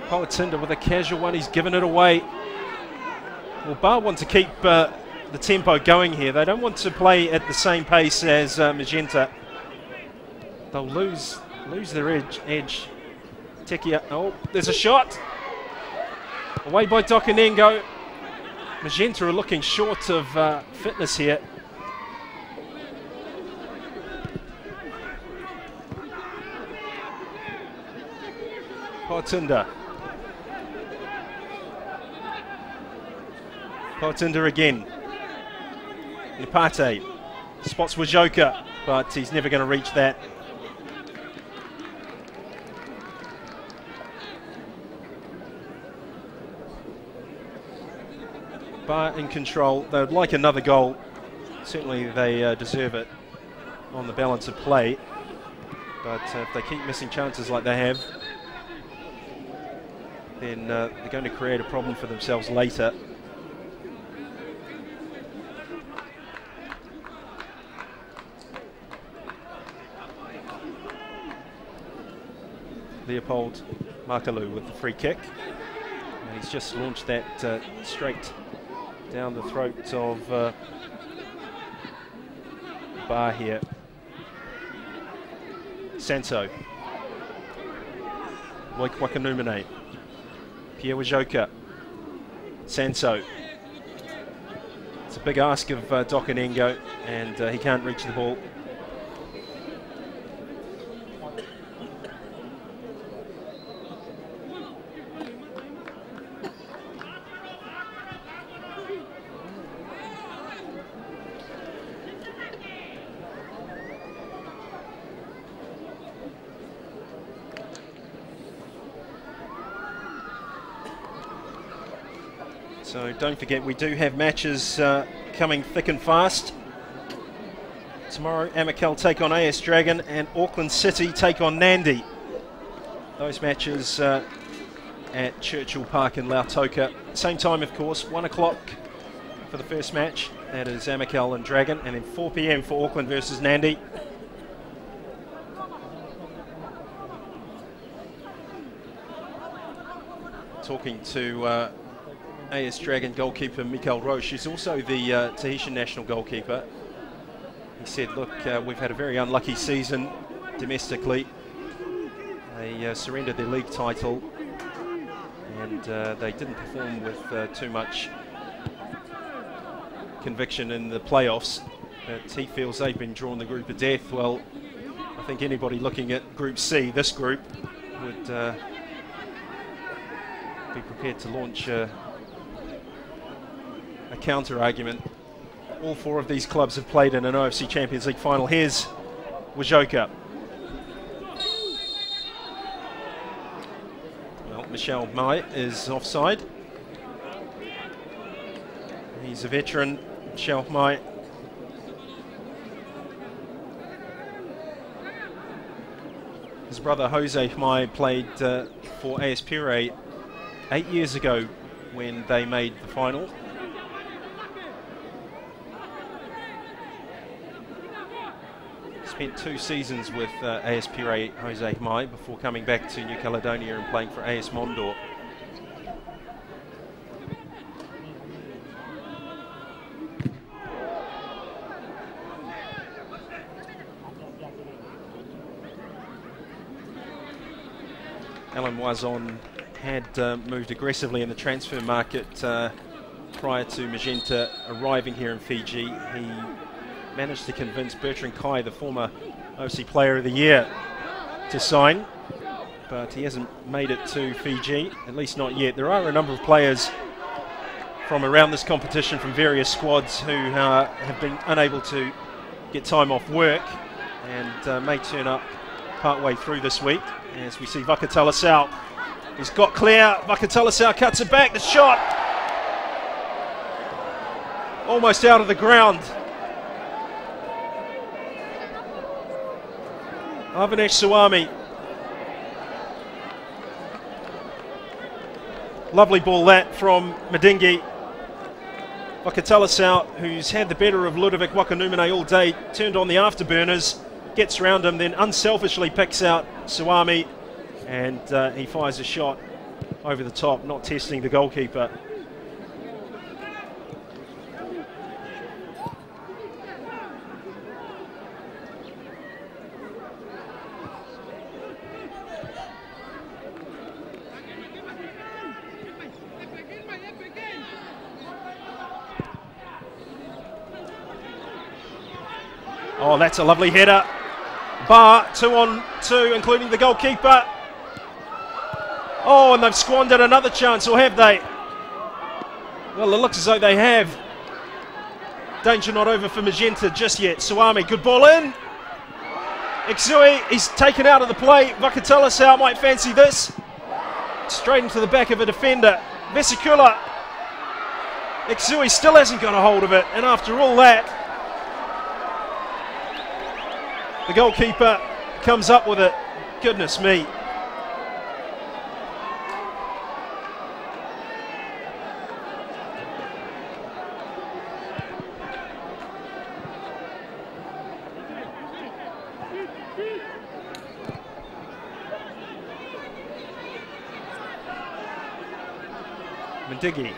Poatinda with a casual one. He's given it away. Well, Bar want to keep the tempo going here. They don't want to play at the same pace as Magenta. They'll lose their edge. Tekia. Oh, there's a shot. Away by Dokanengo. Magenta are looking short of fitness here. Poatinda. Poatinda again. Nipate spots Wajoka, but he's never going to reach that. Bar in control. They would like another goal. Certainly they deserve it on the balance of play. But if they keep missing chances like they have, then they're going to create a problem for themselves later. Leopold Makalu with the free kick. And he's just launched that straight down the throat of Bar here. Sanso. Wakanumene. Pierre Wajoka. Sanso. It's a big ask of Dokanengo, and he can't reach the ball. So don't forget, we do have matches coming thick and fast. Tomorrow, Amakel take on AS Dragon and Auckland City take on Nandi. Those matches at Churchill Park in Lautoka. Same time, of course, 1 o'clock for the first match. That is Amakel and Dragon, and then 4 p.m. for Auckland versus Nandi. Talking to AS Dragon goalkeeper Mikael Roche. He's also the Tahitian national goalkeeper. He said, look, we've had a very unlucky season domestically. They surrendered their league title, and they didn't perform with too much conviction in the playoffs. But he feels they've been drawn the group of death. Well, I think anybody looking at Group C, this group, would be prepared to launch a counter-argument. All 4 of these clubs have played in an OFC Champions League final. Here's Wajoka. Well, Michel Mai is offside. He's a veteran, Michel Mai. His brother Jose Mai played for AS Pire 8 years ago when they made the final. Spent 2 seasons with AS Pire Jose Mai before coming back to New Caledonia and playing for AS Mondor. Alan Wazon had moved aggressively in the transfer market prior to Magenta arriving here in Fiji. He managed to convince Bertrand Kai, the former OFC Player of the Year, to sign, but he hasn't made it to Fiji, at least not yet. There are a number of players from around this competition from various squads who have been unable to get time off work and may turn up partway through this week. As we see Vakatalasau, he's got clear, Vakatalasau cuts it back, the shot almost out of the ground. Avanesh Suami. Lovely ball that from Madingi. Vakatalasau, who's had the better of Ludovic Wakanumene all day, turned on the afterburners, gets round him, then unselfishly picks out Suami, and he fires a shot over the top, not testing the goalkeeper. Oh, that's a lovely header. Bar 2-on-2, including the goalkeeper. Oh, and they've squandered another chance, or have they? Well, it looks as though they have. Danger not over for Magenta just yet. Suami, good ball in. Exui, he's taken out of the play. Vakatalasau might fancy this. Straight into the back of a defender. Vesikula. Exui still hasn't got a hold of it, and after all that, the goalkeeper comes up with it. Goodness me. Mandigi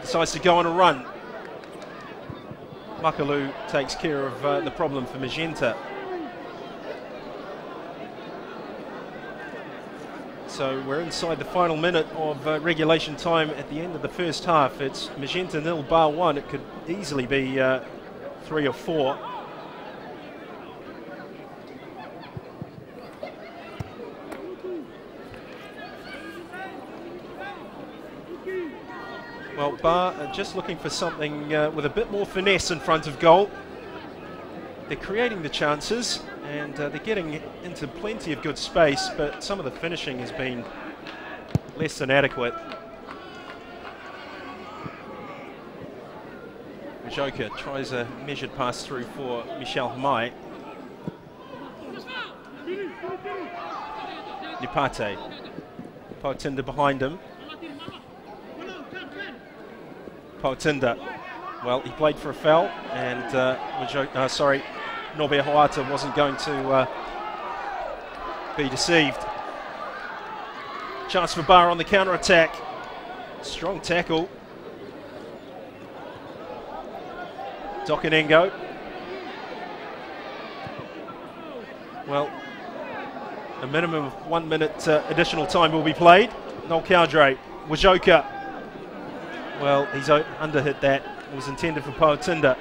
decides to go on a run. Makalu takes care of the problem for Magenta. So we're inside the final minute of regulation time at the end of the first half. It's Magenta 0, Bar 1. It could easily be 3 or 4. Well, Bar are just looking for something with a bit more finesse in front of goal. They're creating the chances and they're getting into plenty of good space, but some of the finishing has been less than adequate. Majoka tries a measured pass through for Michel Hamai. Nipate. Pautinda behind him. Pautinda, well, he played for a foul, and Norbert Hoata wasn't going to be deceived. Chance for Bar on the counter-attack. Strong tackle. Dokanengo. Well, a minimum of 1 minute additional time will be played. Noel Cowdray, Wajoka. Well, he's underhit that. It was intended for Pautinda.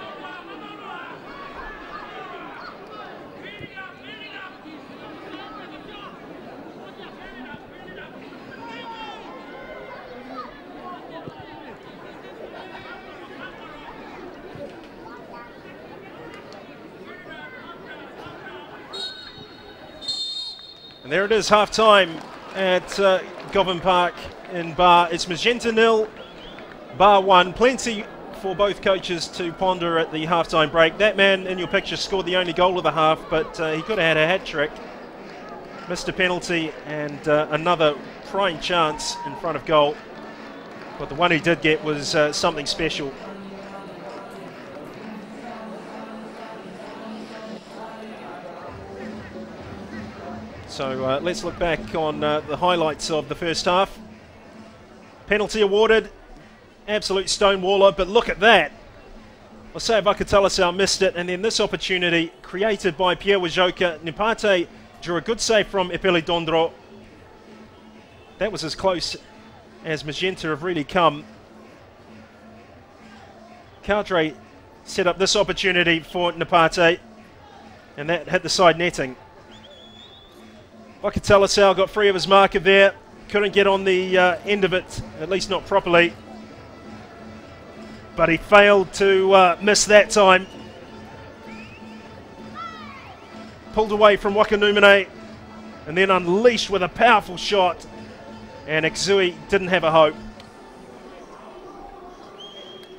And there it is, half-time at Govan Park in Bar. It's Magenta 0, Bar 1. Plenty for both coaches to ponder at the half-time break. That man in your picture scored the only goal of the half, but he could have had a hat-trick. missed a penalty and another prime chance in front of goal. But the one he did get was something special. So let's look back on the highlights of the first half. Penalty awarded, absolute stonewaller, but look at that. I'll say Vakatalasau missed it, and then this opportunity created by Pierre Wajoka. Nipate drew a good save from Epeli Dondro. That was as close as Magenta have really come. Cadre set up this opportunity for Nipate, and that hit the side netting. Vakatalasau got free of his marker there, couldn't get on the end of it, at least not properly. But he failed to miss that time. Pulled away from Wakanumene and then unleashed with a powerful shot. And Exui didn't have a hope.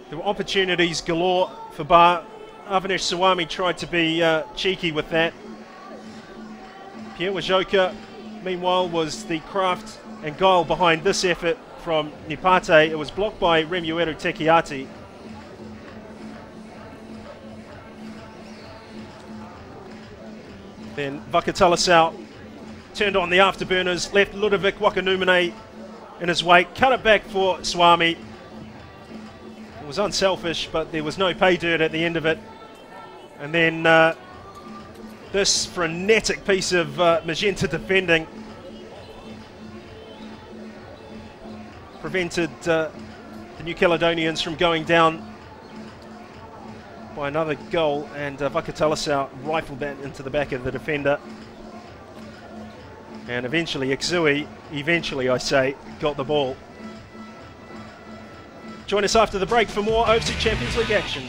There were opportunities galore for Bar. Avanesh Sawami tried to be cheeky with that. Pierre Wajoka, meanwhile, was the craft and guile behind this effort from Nipate. It was blocked by Remueru Tekiati. Then Vakatalasau turned on the afterburners, left Ludovic Wakanumene in his wake, cut it back for Swami. It was unselfish, but there was no pay dirt at the end of it. And then this frenetic piece of Magenta defending prevented the New Caledonians from going down by another goal, and Vakatalasau rifled that into the back of the defender. And eventually Exui, I say, got the ball. Join us after the break for more OFC Champions League action.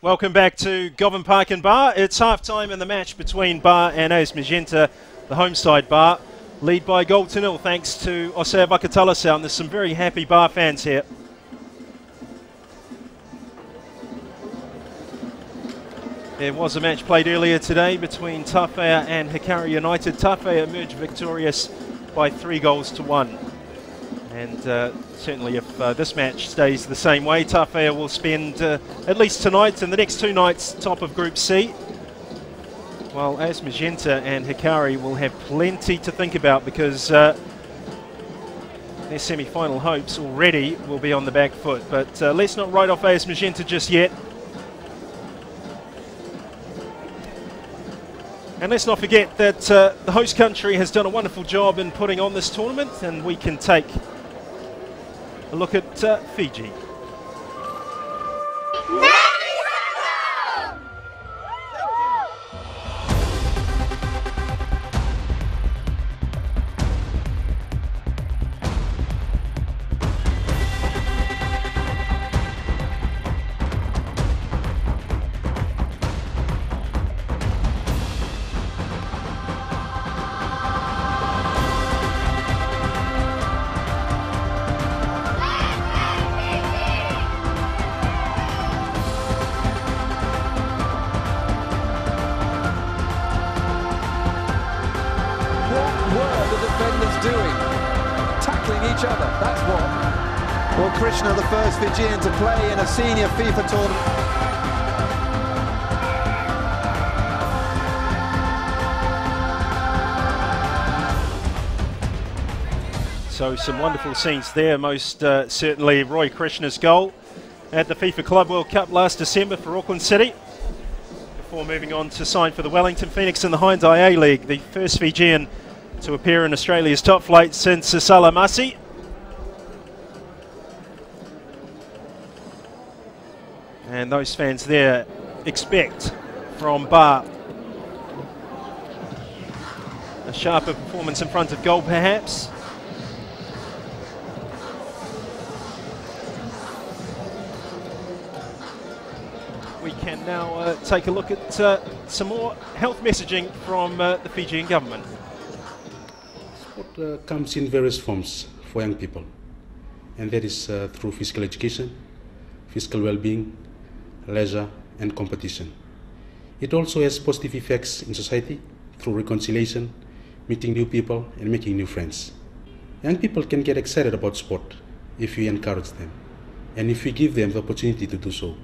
Welcome back to Govan Park and Bar. It's half-time in the match between Bar and AS Magenta. The home side Bar lead by goal to nil thanks to Osea Vakatalasa, and there's some very happy Bar fans here. There was a match played earlier today between Tawhaya and Hikari United. Tawhaya emerged victorious by 3-1. And certainly if this match stays the same way, Tawhaya will spend at least tonight and the next 2 nights top of Group C, while AS Magenta and Hikari will have plenty to think about, because their semi-final hopes already will be on the back foot. But let's not write off AS Magenta just yet. And let's not forget that the host country has done a wonderful job in putting on this tournament, and we can take a look at Fiji. Doing, tackling each other, that's what. Well, Krishna, the first Fijian to play in a senior FIFA tournament. So some wonderful scenes there, most certainly Roy Krishna's goal at the FIFA Club World Cup last December for Auckland City, before moving on to sign for the Wellington Phoenix in the Hyundai A-League, the first Fijian to appear in Australia's top flight since Salamasi. And those fans there expect from Bar a sharper performance in front of goal, perhaps. We can now take a look at some more health messaging from the Fijian government. Sport comes in various forms for young people, and that is through physical education, physical well-being, leisure and competition. It also has positive effects in society through reconciliation, meeting new people and making new friends. Young people can get excited about sport if we encourage them and if we give them the opportunity to do so.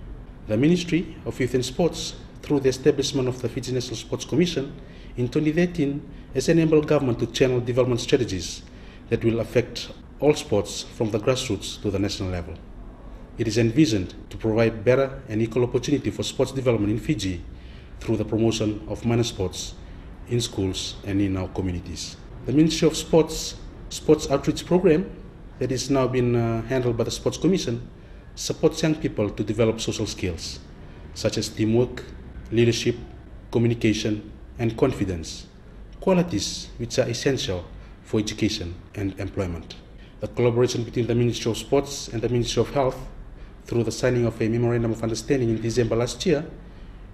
The Ministry of Youth and Sports, through the establishment of the Fiji National Sports Commission in 2013, has enabled government to channel development strategies that will affect all sports from the grassroots to the national level. It is envisioned to provide better and equal opportunity for sports development in Fiji through the promotion of minor sports in schools and in our communities. The Ministry of Sports Outreach Program, that is now being handled by the Sports Commission, supports young people to develop social skills such as teamwork, leadership, communication and confidence, qualities which are essential for education and employment. The collaboration between the Ministry of Sports and the Ministry of Health, through the signing of a Memorandum of Understanding in December last year,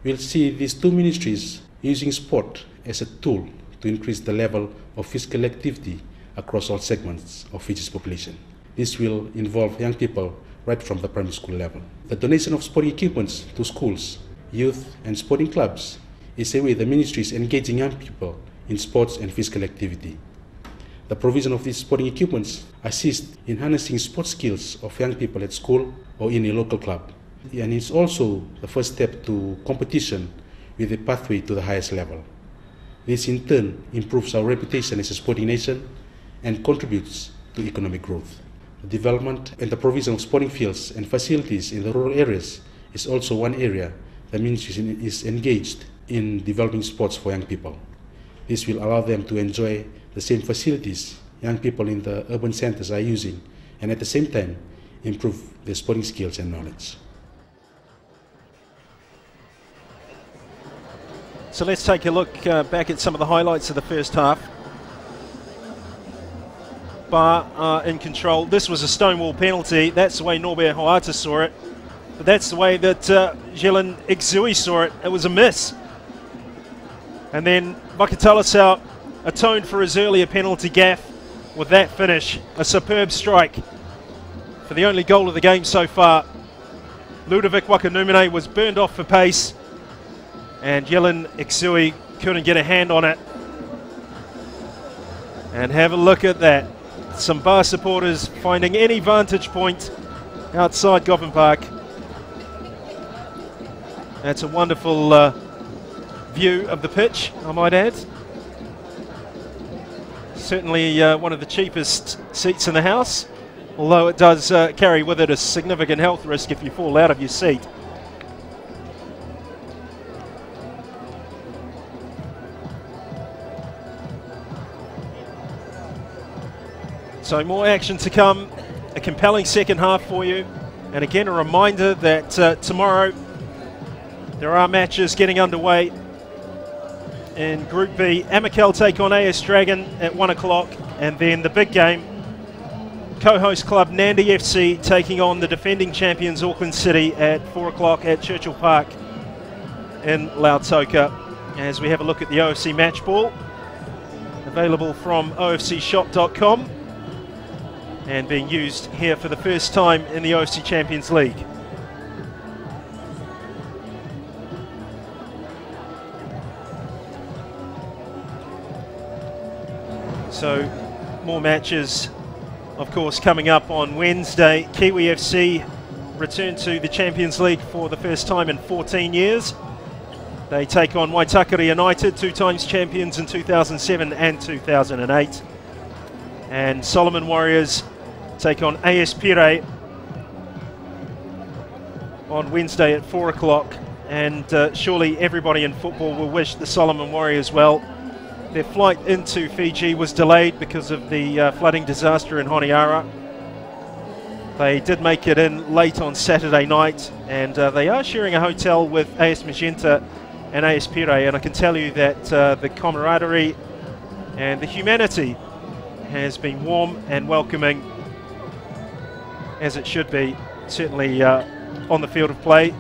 will see these two ministries using sport as a tool to increase the level of physical activity across all segments of Fiji's population. This will involve young people right from the primary school level. The donation of sporting equipments to schools, youth and sporting clubs is a way the ministry is engaging young people in sports and physical activity. The provision of these sporting equipments assists in harnessing sports skills of young people at school or in a local club. And it's also the first step to competition with a pathway to the highest level. This in turn improves our reputation as a sporting nation and contributes to economic growth. The development and the provision of sporting fields and facilities in the rural areas is also one area the ministry is engaged in developing sports for young people. This will allow them to enjoy the same facilities young people in the urban centers are using, and at the same time improve their sporting skills and knowledge. So let's take a look back at some of the highlights of the first half. Bar in control. This was a stonewall penalty. That's the way Norbert Hoata saw it. But that's the way that Jelen Exui saw it. It was a miss. And then Vakatalasau atoned for his earlier penalty gaffe with that finish. A superb strike for the only goal of the game so far. Ludovic Wakanumene was burned off for pace, and Jelen Exui couldn't get a hand on it. And have a look at that. Some Bar supporters finding any vantage point outside Govan Park. That's a wonderful view of the pitch, I might add. Certainly one of the cheapest seats in the house, although it does carry with it a significant health risk if you fall out of your seat. So more action to come, a compelling second half for you. And again, a reminder that tomorrow there are matches getting underway. In Group B, Amakel take on AS Dragon at 1 o'clock, and then the big game, co-host club Nandi FC taking on the defending champions Auckland City at 4 o'clock at Churchill Park in Lautoka. As we have a look at the OFC match ball, available from ofcshop.com and being used here for the first time in the OFC Champions League. So more matches, of course, coming up on Wednesday. Kiwi FC return to the Champions League for the first time in 14 years. They take on Waitakere United, 2 times champions in 2007 and 2008. And Solomon Warriors take on AS Pire on Wednesday at 4 o'clock. And surely everybody in football will wish the Solomon Warriors well. Their flight into Fiji was delayed because of the flooding disaster in Honiara. They did make it in late on Saturday night, and they are sharing a hotel with AS Magenta and AS Pire, and I can tell you that the camaraderie and the humanity has been warm and welcoming, as it should be. Certainly on the field of play,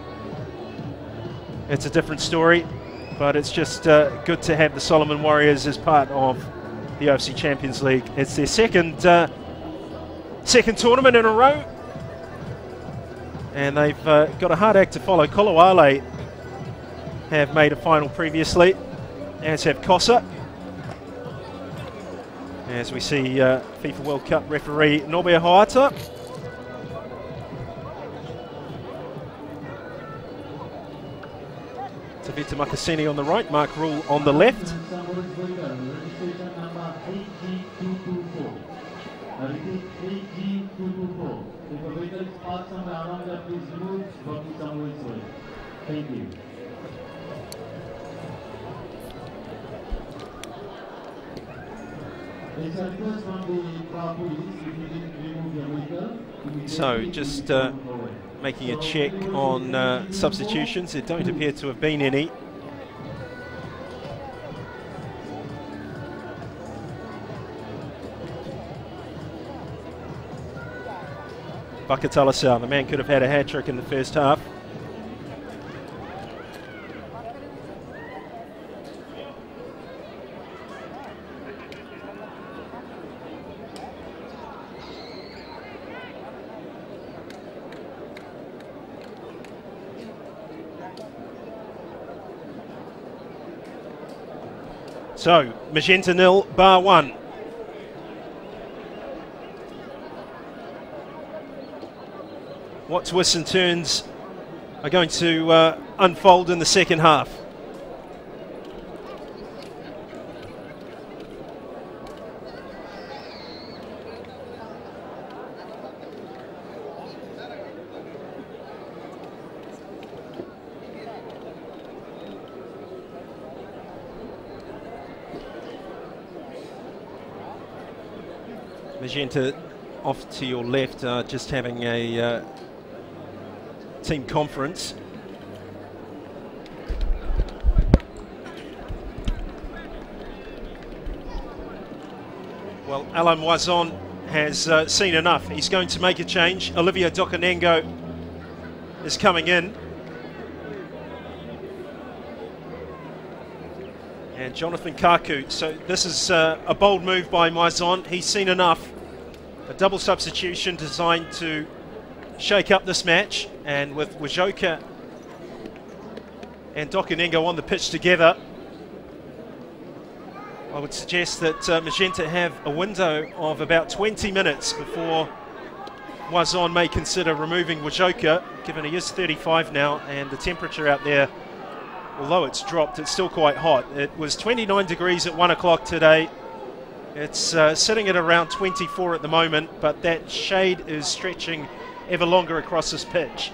it's a different story. But it's just good to have the Solomon Warriors as part of the OFC Champions League. It's their second tournament in a row. And they've got a hard act to follow. Kolowale have made a final previously, as have Kosa. As we see FIFA World Cup referee Nobea Hoata. Tavita Makasini on the right, Mark Rule on the left. Thank you. So just making a check on substitutions. There don't appear to have been any. Vakatalasau, the man could have had a hat-trick in the first half. So, Magenta 0, Bar 1. What twists and turns are going to unfold in the second half? Magenta off to your left, just having a team conference. Well, Alain Moison has seen enough. He's going to make a change. Olivia Dokanengo is coming in. And Jonathan Kaku. So this is a bold move by Maison. He's seen enough. A double substitution designed to shake up this match. And with Wajoka and Dokanengo on the pitch together, I would suggest that Magenta have a window of about 20 minutes before Maison may consider removing Wajoka, given he is 35 now, and the temperature out there, although it's dropped, it's still quite hot. It was 29 degrees at 1 o'clock today. It's sitting at around 24 at the moment, but that shade is stretching ever longer across this pitch.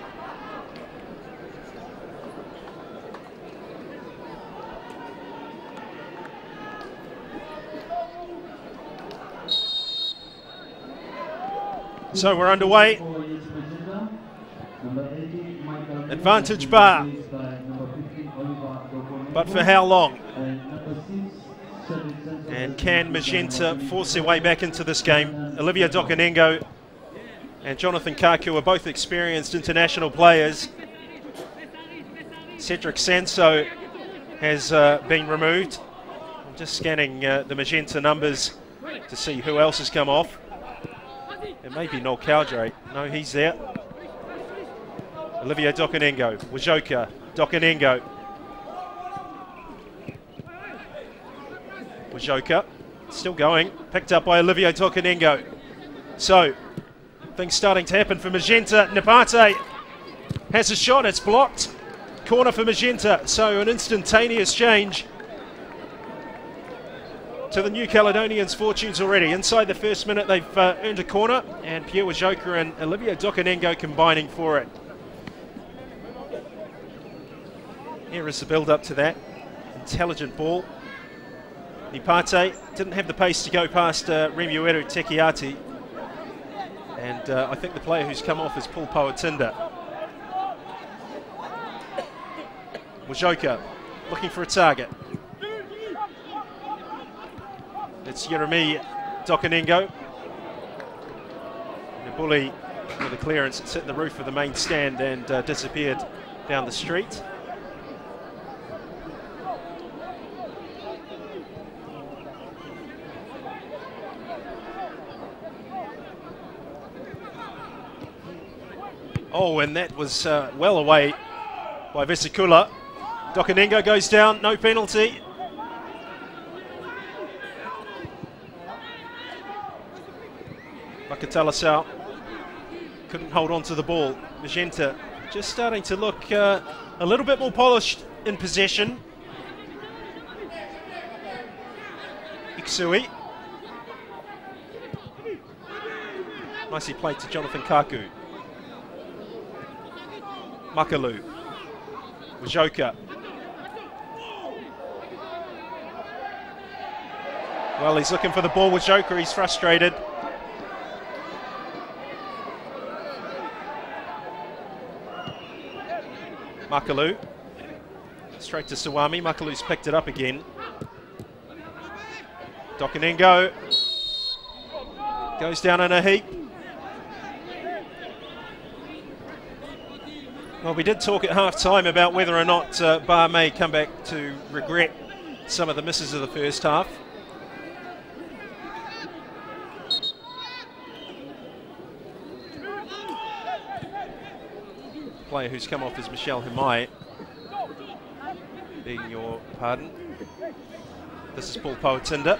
So we're underway. Advantage bar. But for how long? And can Magenta force their way back into this game? Olivia Dokanengo and Jonathan Kaku are both experienced international players. Cedric Sanso has been removed. I'm just scanning the Magenta numbers to see who else has come off. It may be Noel Cowdray. No, he's there. Olivia Dokanengo, Wajoka, Dokanengo. Wajoka, still going, picked up by Olivia Dokanengo. So, things starting to happen for Magenta. Nepate has a shot, it's blocked. Corner for Magenta, so an instantaneous change to the New Caledonians' fortunes already. Inside the first minute, they've earned a corner, and Pierre Wajoka and Olivia Dokanengo combining for it. Here is the build-up to that. Intelligent ball. Nipate didn't have the pace to go past Remueru Tekiati. And I think the player who's come off is Paul Poatinda. Wajoka looking for a target. It's Jeremy Dokanengo. And a bully with a clearance. It's hit the roof of the main stand and disappeared down the street. Oh, and that was well away by Vesikula. Dokanengo goes down, no penalty. Makatalasau couldn't hold on to the ball. Magenta just starting to look a little bit more polished in possession. Iksui. Nicely played to Jonathan Kaku. Makalu. Wajoka. Well, he's looking for the ball with Wajoka, he's frustrated. Makalu. Straight to Suwami. Makalu's picked it up again. Dokanengo. Goes down in a heap. Well, we did talk at half-time about whether or not Bar may come back to regret some of the misses of the first half. Player who's come off is Michelle Humai, begging your pardon. This is Paul Poatinda.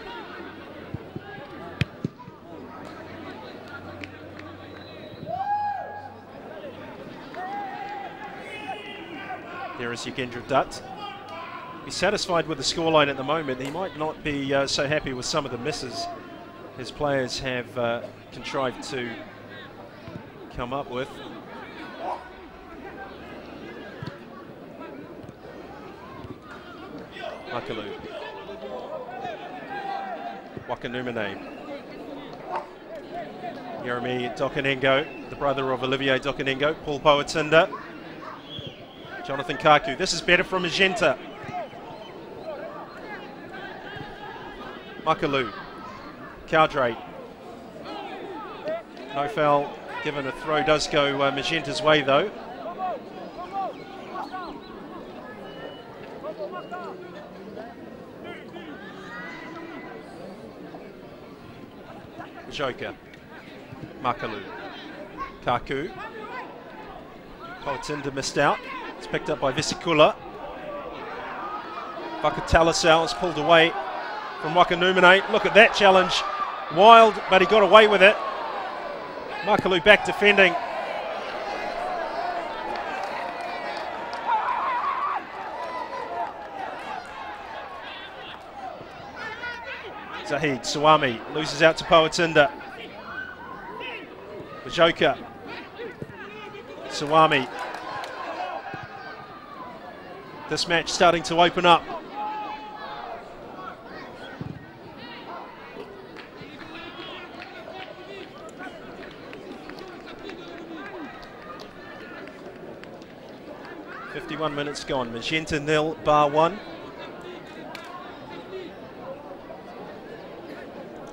There is Yogendra Dutt. He's satisfied with the scoreline at the moment. He might not be so happy with some of the misses his players have contrived to come up with. Makalu. Wakanumane. Jeremy Dokanengo, the brother of Olivier Dokanengo. Paul Poatinda. Jonathan Kaku. This is better from Magenta. Makalu. Cowdray. No foul given. A throw does go Magenta's way though. Joker, Makalu, Kaku, Poatinda missed out. It's picked up by Vesikula. Vakatalasau is pulled away from Wakanumene. Look at that challenge. Wild, but he got away with it. Makalu back defending. Zahid Suwami loses out to Poatinda. Bajoka. Suwami. This match starting to open up. .51 minutes gone. Magenta 0, Bar 1.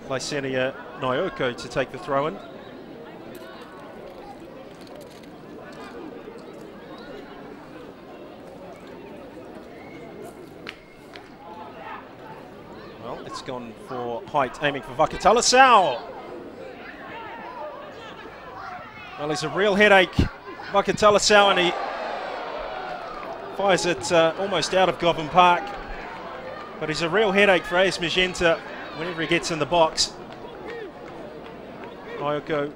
Lysenia Nyoko to take the throw-in. Well, it's gone for height, aiming for Vakatalasau. Well, he's a real headache, Vakatalasau, and he fires it almost out of Govan Park. But he's a real headache for AS Magenta whenever he gets in the box. Nyoko,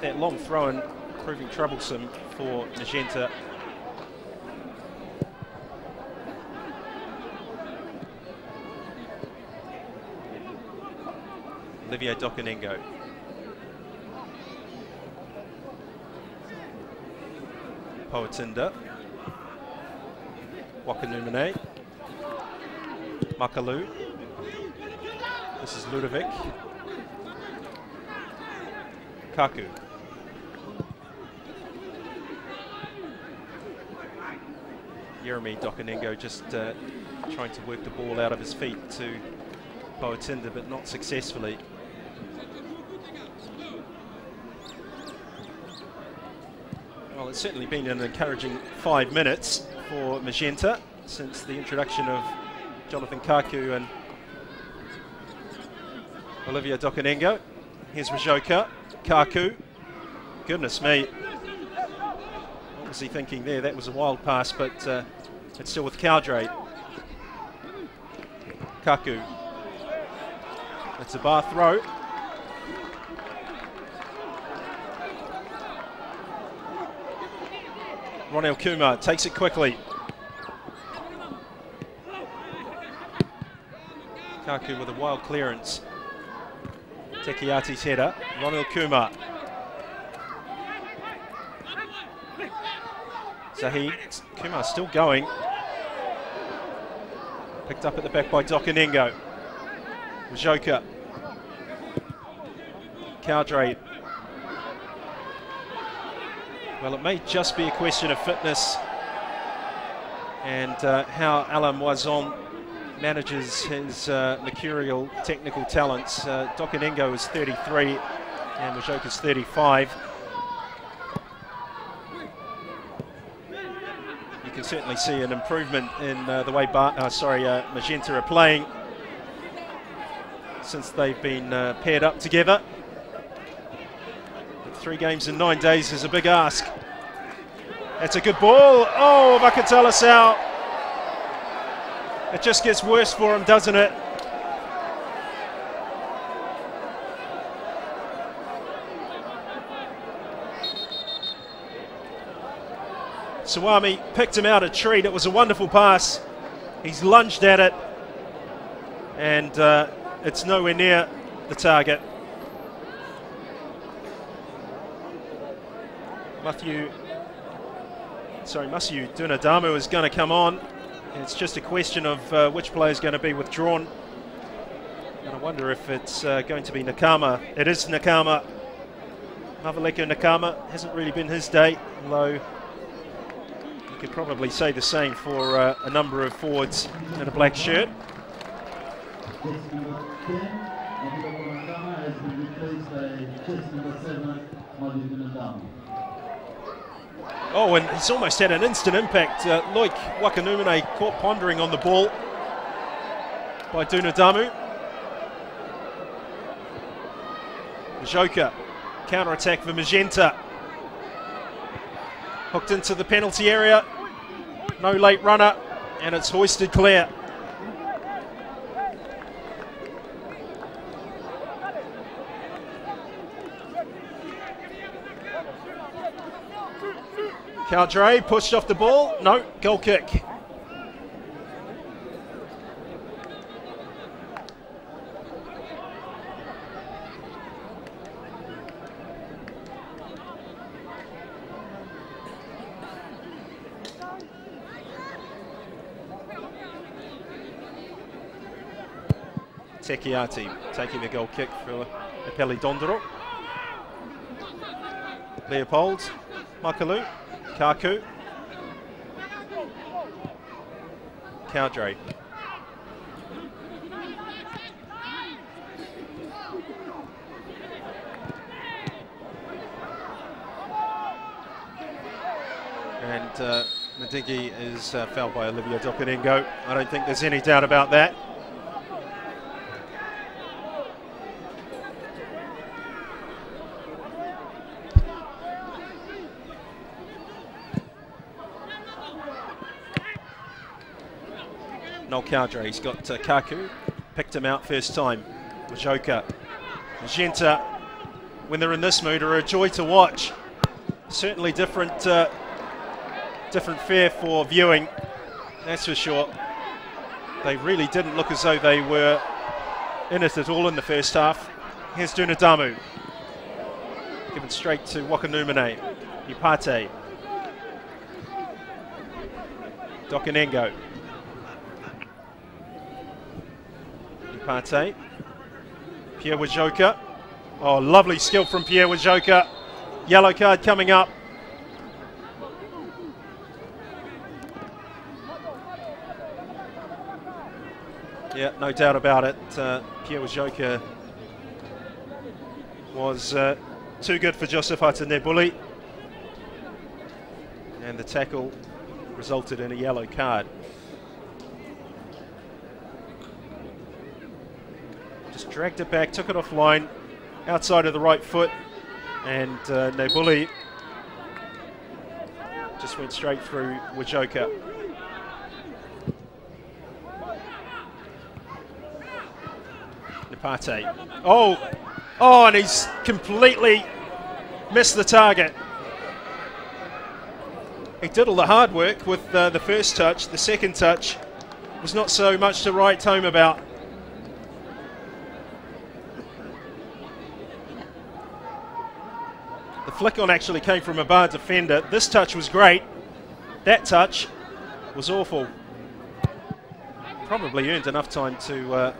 that long throw-in proving troublesome for Magenta. Olivier Dokanengo. Poatinda. Wakanumene. Makalu. This is Ludovic. Kaku. Jeremy Dokanengo just trying to work the ball out of his feet to Poatinda, but not successfully. Well, it's certainly been an encouraging 5 minutes for Magenta since the introduction of Jonathan Kaku and Olivier Dokanengo. Here's Rajoka, Kaku. Goodness me. What was he thinking there? That was a wild pass, but it's still with Cowdray. Kaku. It's a bar throw. Ronel Kumar takes it quickly. Kaku with a wild clearance. Tekiati's header. Ronel Kumar. Zahid. Kumar still going. Picked up at the back by Dokanengo. Rajoka. Cowdray. Well, it may just be a question of fitness and how Alain Moison manages his mercurial technical talents. Dokanengo is 33 and Rajoka is 35. You can certainly see an improvement in the way Magenta are playing since they've been paired up together. 3 games in 9 days is a big ask. That's a good ball. Oh, Vakatalasau. It just gets worse for him, doesn't it? Suwami picked him out a treat. It was a wonderful pass. He's lunged at it, and it's nowhere near the target. Matthew Dunadamu is going to come on. It's just a question of which player is going to be withdrawn. And I wonder if it's going to be Nakama. It is Nakama. Mavaleko Nakama. Hasn't really been his day, although you could probably say the same for a number of forwards in a black shirt. Oh, and he's almost had an instant impact. Loic Wakanumene caught pondering on the ball by Dunadamu. Majoka, counter-attack for Magenta. Hooked into the penalty area. No late runner, and it's hoisted clear. Caldre pushed off the ball. No, goal kick. Tekiati taking the goal kick for Epeli Dondoro. Leopold, Makalu, Kaku, Caldre. And Madigi is fouled by Olivia Dokanengo. I don't think there's any doubt about that. Noel Caldre, he's got Kaku, picked him out first time. Majoka, Magenta, when they're in this mood, are a joy to watch. Certainly different fare for viewing, that's for sure. They really didn't look as though they were in it at all in the first half. Here's Dunadamu, given straight to Wakanumene, Ipate, Dokanengo. Ipate, Pierre Wajoka. Oh, lovely skill from Pierre Wajoka. Yellow card coming up. Yeah, no doubt about it. Pierre Wajoka was too good for Josephat Nebuli. And the tackle resulted in a yellow card. Just dragged it back, took it offline, outside of the right foot, and Nebuli just went straight through Wajoka. Nepate. Oh, and he's completely missed the target. He did all the hard work with the first touch. The second touch was not so much to write home about. The flick on actually came from a bar defender. This touch was great. That touch was awful. Probably earned enough time to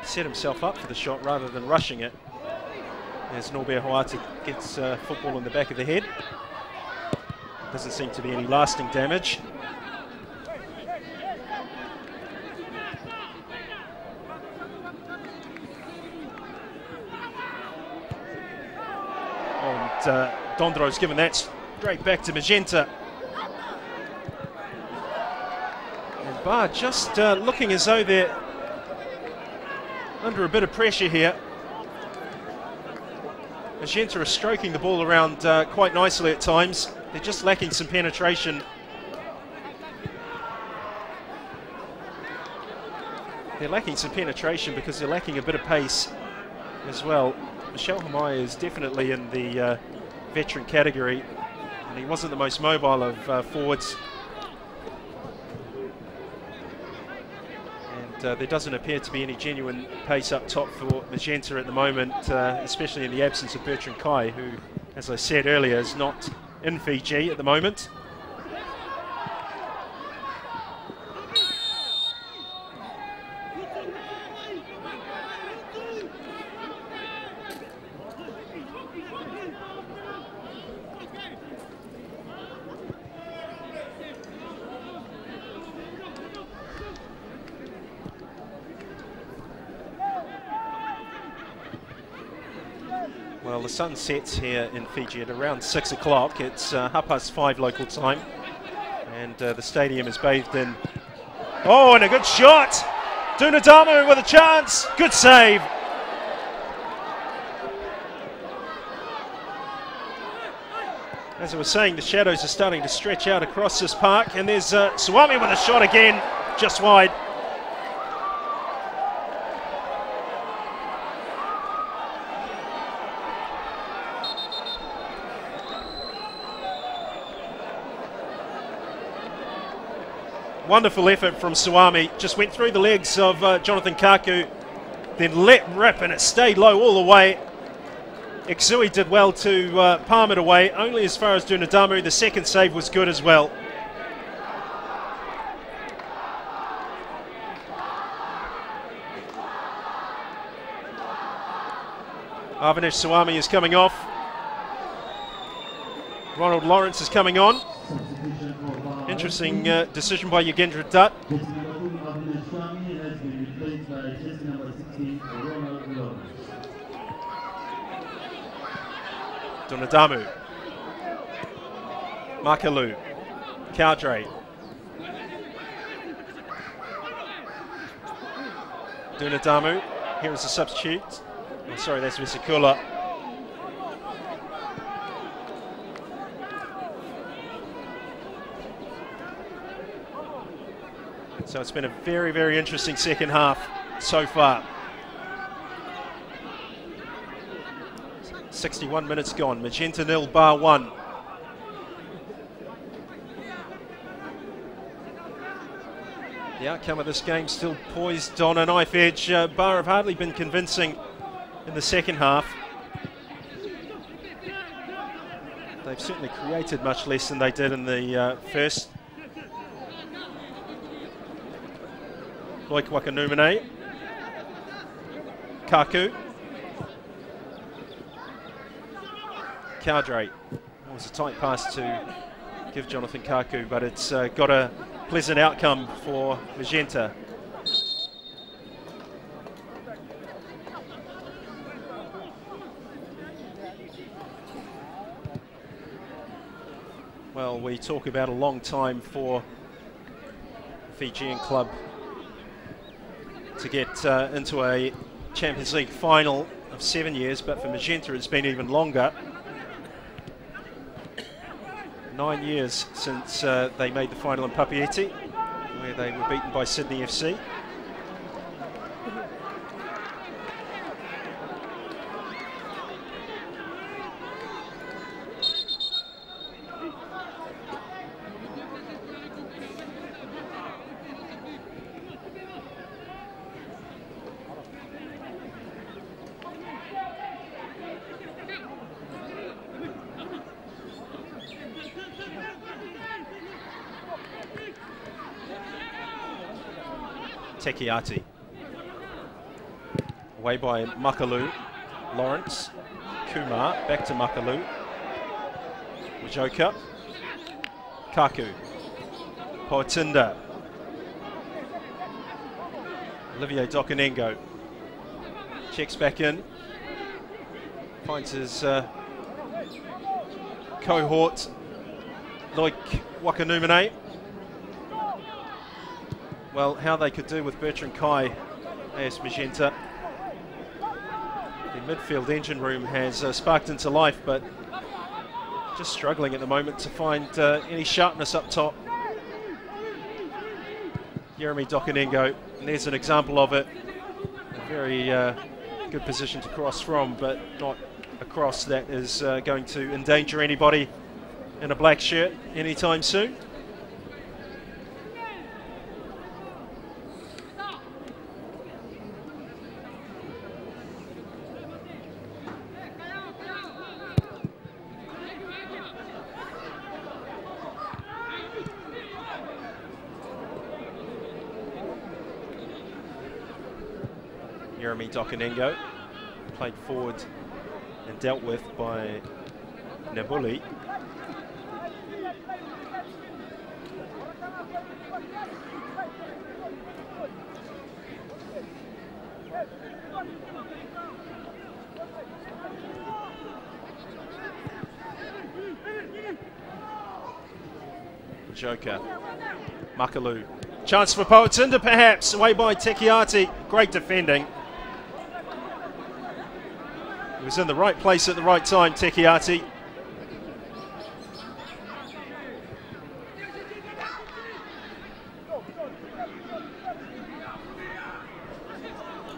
set himself up for the shot rather than rushing it. As Norbert Hoata gets football in the back of the head. Doesn't seem to be any lasting damage. And Dondro's given that straight back to Magenta. And Bar just looking as though they're under a bit of pressure here. Magenta are stroking the ball around quite nicely at times. They're just lacking some penetration. They're lacking some penetration because they're lacking a bit of pace as well. Michel Hamai is definitely in the veteran category, and he wasn't the most mobile of forwards. And there doesn't appear to be any genuine pace up top for Magenta at the moment, especially in the absence of Bertrand Kai, who, as I said earlier, is not in Fiji at the moment. Well, the sun sets here in Fiji at around 6 o'clock. It's 5:30 local time. And the stadium is bathed in... Oh, and a good shot! Dunadamu with a chance. Good save. As I was saying, the shadows are starting to stretch out across this park. And there's Suwami with a shot again, just wide. Wonderful effort from Suwami. Just went through the legs of Jonathan Kaku, then let rip, and it stayed low all the way. Exui did well to palm it away, only as far as Dunadamu. The second save was good as well. Avinash Suwami is coming off. Ronald Lawrence is coming on. Interesting decision by Yugendra Dutt. Dunadamu. Makalu. Cowdray. Dunadamu. Here is the substitute. Oh, sorry, that's Visikula. So it's been a very, very interesting second half so far. 61 minutes gone. Magenta 0, Bar 1. The outcome of this game still poised on a knife edge. Bar have hardly been convincing in the second half. They've certainly created much less than they did in the first. Loik Wakanumene. Kaku. Cowdray. That was a tight pass to give Jonathan Kaku, but it's got a pleasant outcome for Magenta. Well, we talk about a long time for Fijian club to get into a Champions League final of 7 years, but for Magenta it's been even longer. 9 years since they made the final in Papeete, where they were beaten by Sydney FC. Tekiati. Away by Makalu. Lawrence. Kumar. Back to Makalu. Wajoka. Kaku. Poatinda. Olivier Dokanengo. Checks back in. Finds his cohort. Loik Wakanumene. Well, how they could do with Bertrand Kai as Magenta. The midfield engine room has sparked into life, but just struggling at the moment to find any sharpness up top. Jeremy Dokanengo, and there's an example of it. A very good position to cross from, but not a cross that is going to endanger anybody in a black shirt anytime soon. Jeremy Dokanengo, played forward and dealt with by Nabuli. Wajoka. Makalu. Chance for Poatinda perhaps, away by Tekiati. Great defending. He was in the right place at the right time, Tekiati.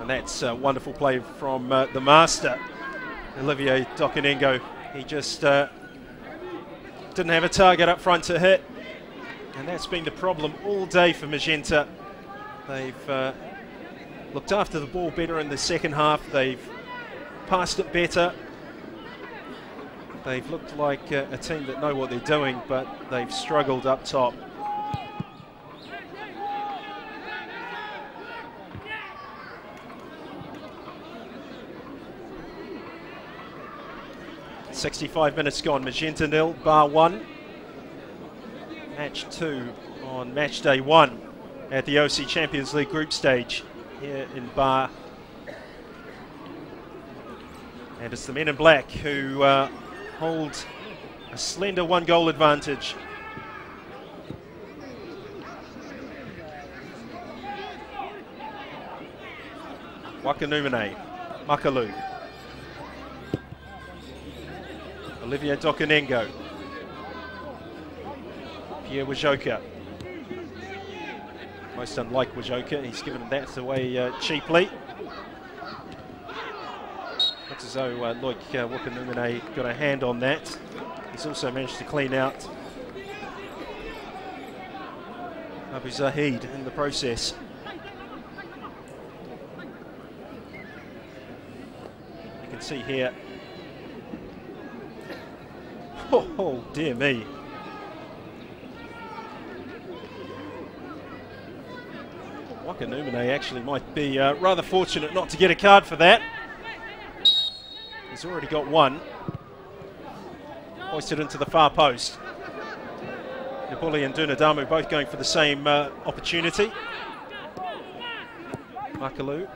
And that's a wonderful play from the master, Olivier Dokanengo. He just didn't have a target up front to hit. And that's been the problem all day for Magenta. They've looked after the ball better in the second half. They've passed it better. They've looked like a team that know what they're doing, but they've struggled up top. .65 minutes gone. Magenta 0, Bar 1. Match 2 on match day 1 at the OFC Champions League group stage here in Bar. And it's the men in black who hold a slender 1-goal advantage. Wakanumene, Makalu, Olivier Dokanengo, Pierre Wajoka. Most unlike Wajoka, he's given that away cheaply. Looks as though Loic Wakanumene got a hand on that. He's also managed to clean out Abu Zahid in the process. You can see here. Oh dear me. Wakanumene actually might be rather fortunate not to get a card for that. He's already got one. Hoisted into the far post. Nabuli and Dunadamu both going for the same opportunity. Makalu.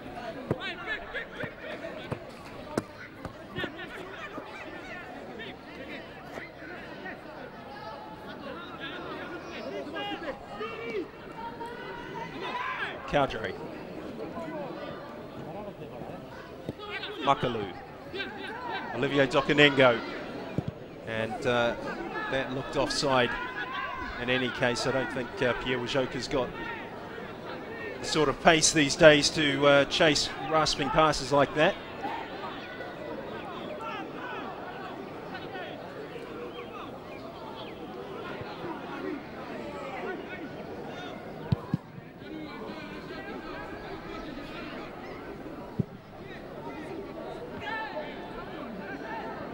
Cowdrey. Makalu. Olivier Dokanengo. And that looked offside. In any case, I don't think Pierre Wajoka's got the sort of pace these days to chase rasping passes like that.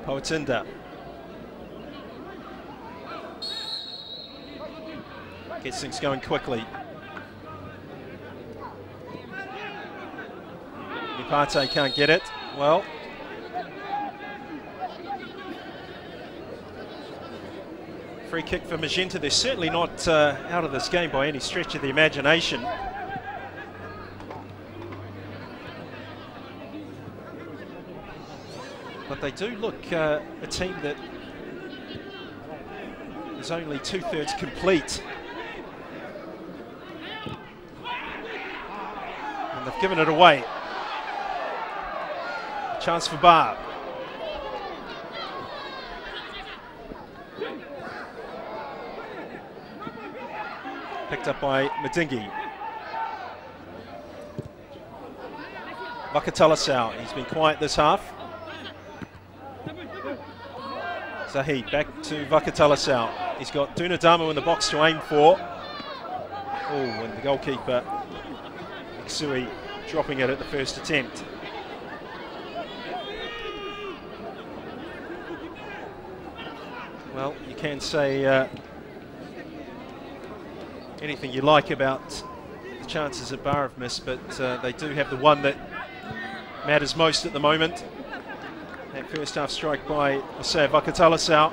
Poatinda. Gets things going quickly. Nipate can't get it. Well, free kick for Magenta. They're certainly not out of this game by any stretch of the imagination. But they do look a team that is only 2/3 complete. And they've given it away. Chance for Bar. Picked up by Madingi. Vakatalasau, he's been quiet this half. Zahid back to Vakatalasau. He's got Dunadamu in the box to aim for. Oh, and the goalkeeper, Iksui, dropping it at the first attempt. Well, you can say anything you like about the chances that Bar have missed, but they do have the one that matters most at the moment. That first half strike by Osea Vakatalasau.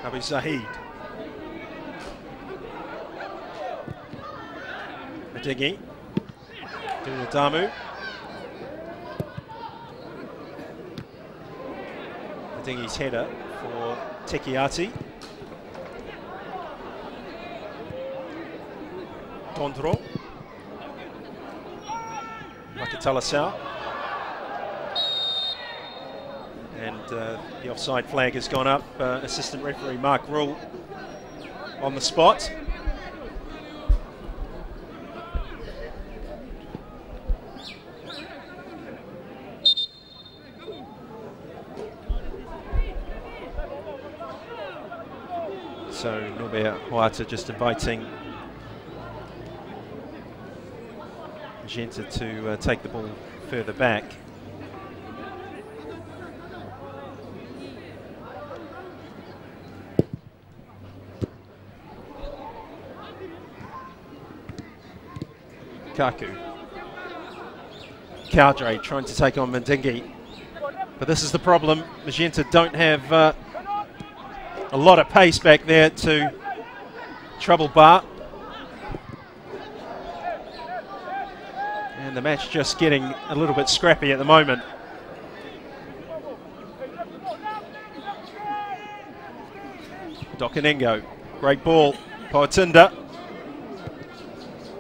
Abu Zahid. Madingi. Dunadamu. Mandingi's header for Tekiati. Tondro. Makatalasau. And the offside flag has gone up. Assistant referee Mark Rule on the spot. So Nobea Hoata just inviting Magenta to take the ball further back. Kaku. Cowdray trying to take on Mandingi. But this is the problem. Magenta don't have a lot of pace back there to trouble Bar. And the match just getting a little bit scrappy at the moment. Dokaningo, great ball. Poatinda.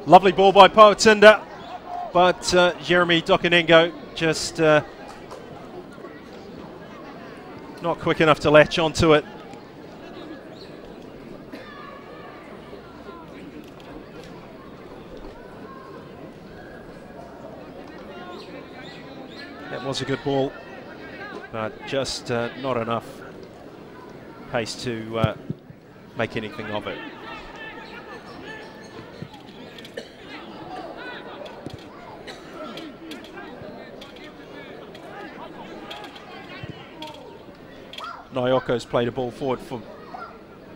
Lovely ball by Poatinda, but Jeremy Dokaningo just not quick enough to latch onto it. That was a good ball, but just not enough pace to make anything of it. Nyoko's played a ball forward for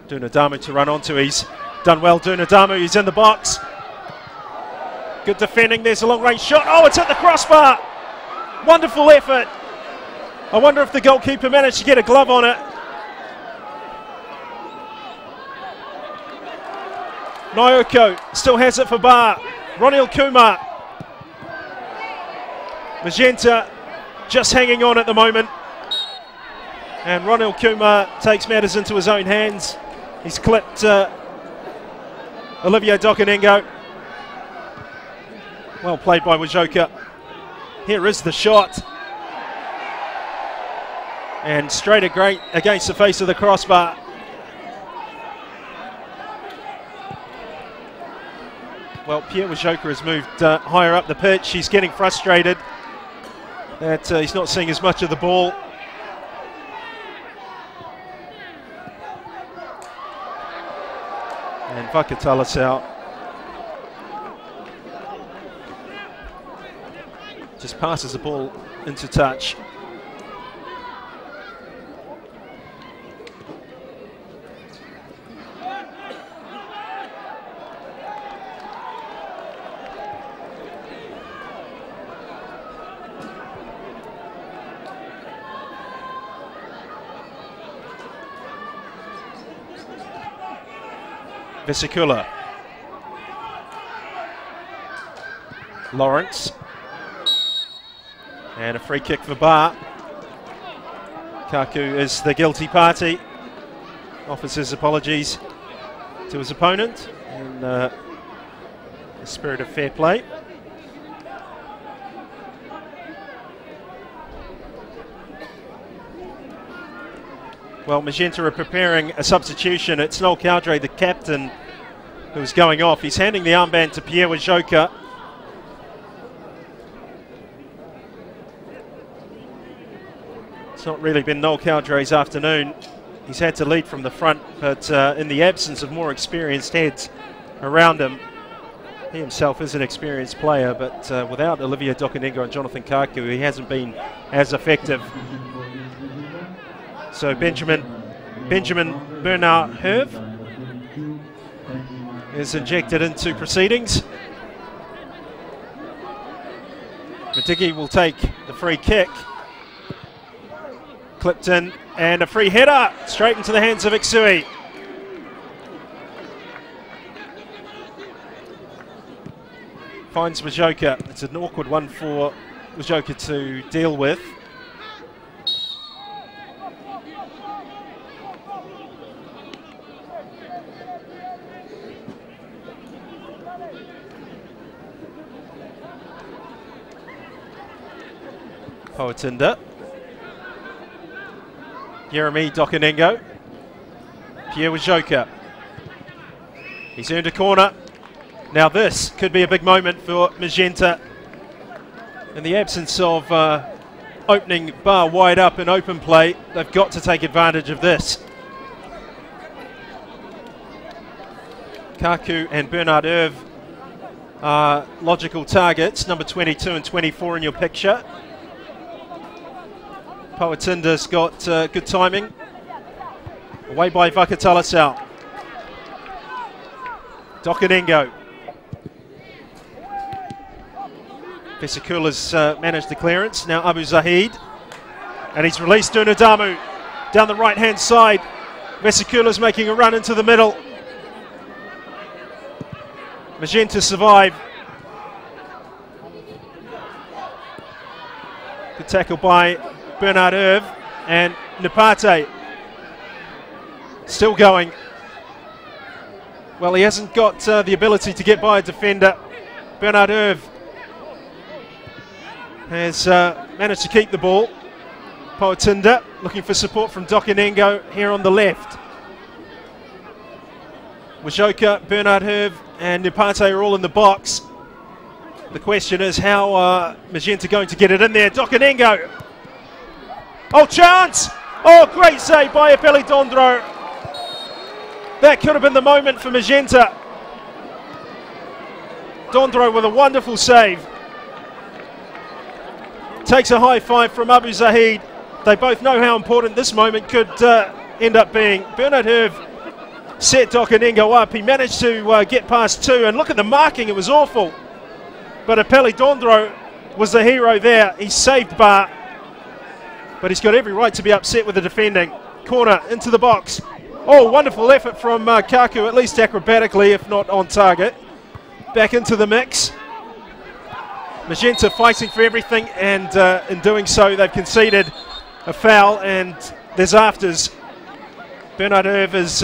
Dunadamu to run onto. He's done well, Dunadamu. He's in the box. Good defending. There's a long-range shot. Oh, it's at the crossbar. Wonderful effort. I wonder if the goalkeeper managed to get a glove on it. Nyoko still has it for Bar. Ronil Kumar. Magenta just hanging on at the moment. And Ronil Kumar takes matters into his own hands. He's clipped Olivier Dokaningo. Well played by Wajoka. Here is the shot. And straight against the face of the crossbar. Well, Pierre Wajoka has moved higher up the pitch. He's getting frustrated that he's not seeing as much of the ball. And Vakatalasau just passes the ball into touch. Vesikula. Lawrence. And a free kick for Bar. Kaku is the guilty party. Offers his apologies to his opponent in the spirit of fair play. Well, Magenta are preparing a substitution. It's Noel Cowdray, the captain, who's going off. He's handing the armband to Pierre Wajoka. It's not really been Noel Cowdray's afternoon. He's had to lead from the front, but in the absence of more experienced heads around him, he himself is an experienced player, but without Olivier Dokaningo and Jonathan Kaku, he hasn't been as effective. So Benjamin Bernard Herve is injected into proceedings. Matiki will take the free kick. Clipped in, and a free header straight into the hands of Iksui. Finds Wajoka. It's an awkward one for Wajoka to deal with. Poatinda. Jeremy Dokanengo. Pierre Wajoka. He's earned a corner. Now this could be a big moment for Magenta. In the absence of opening bar wide up in open play, they've got to take advantage of this. Kaku and Bernard Irv are logical targets, number 22 and 24 in your picture. Poatinda's got good timing. Away by Vakatalasau. Dokanengo. Vesikula's managed the clearance. Now Abu Zahid. And he's released Dunadamu down the right-hand side. Vesikula's making a run into the middle. Magenta survive. Good tackle by Bernard Irv and Nipate. Still going. Well, he hasn't got the ability to get by a defender. Bernard Irv has managed to keep the ball. Poatinda looking for support from Dokanengo here on the left. Wajoka, Bernard Irv and Nipate are all in the box. The question is how Magenta going to get it in there. Dokanengo. Oh, chance! Oh, great save by Apelli Dondro. That could have been the moment for Magenta. Dondro with a wonderful save. Takes a high five from Abu Zahid. They both know how important this moment could end up being. Bernard Irv set Dokanengo up. He managed to get past two, and look at the marking, it was awful. But Apelli Dondro was the hero there. He saved Bar, but he's got every right to be upset with the defending. Corner into the box. Oh, wonderful effort from Kaku, at least acrobatically, if not on target. Back into the mix. Magenta fighting for everything, and in doing so, they've conceded a foul, and there's afters. Bernard Irv is